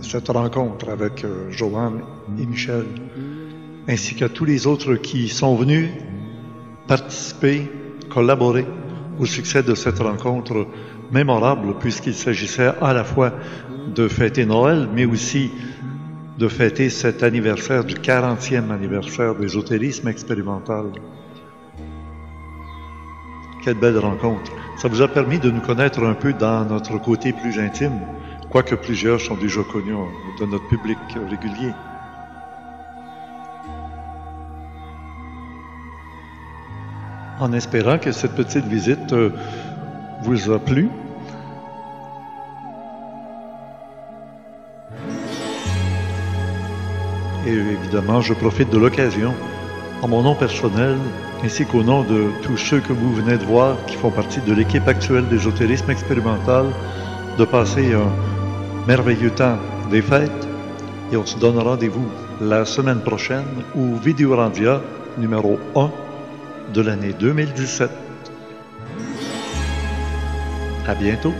cette rencontre avec Joanne et Michel, ainsi qu'à tous les autres qui sont venus participer, collaborer au succès de cette rencontre mémorable, puisqu'il s'agissait à la fois de fêter Noël, mais aussi de fêter cet anniversaire du 40e anniversaire d'ésotérisme expérimental. Quelle belle rencontre! Ça vous a permis de nous connaître un peu dans notre côté plus intime, quoique plusieurs sont déjà connus de notre public régulier. En espérant que cette petite visite vous a plu. Et évidemment, je profite de l'occasion, en mon nom personnel, ainsi qu'au nom de tous ceux que vous venez de voir, qui font partie de l'équipe actuelle d'ésotérisme expérimental, de passer un merveilleux temps des fêtes. Et on se donne rendez-vous la semaine prochaine au Videorandia numéro 1 de l'année 2017. À bientôt.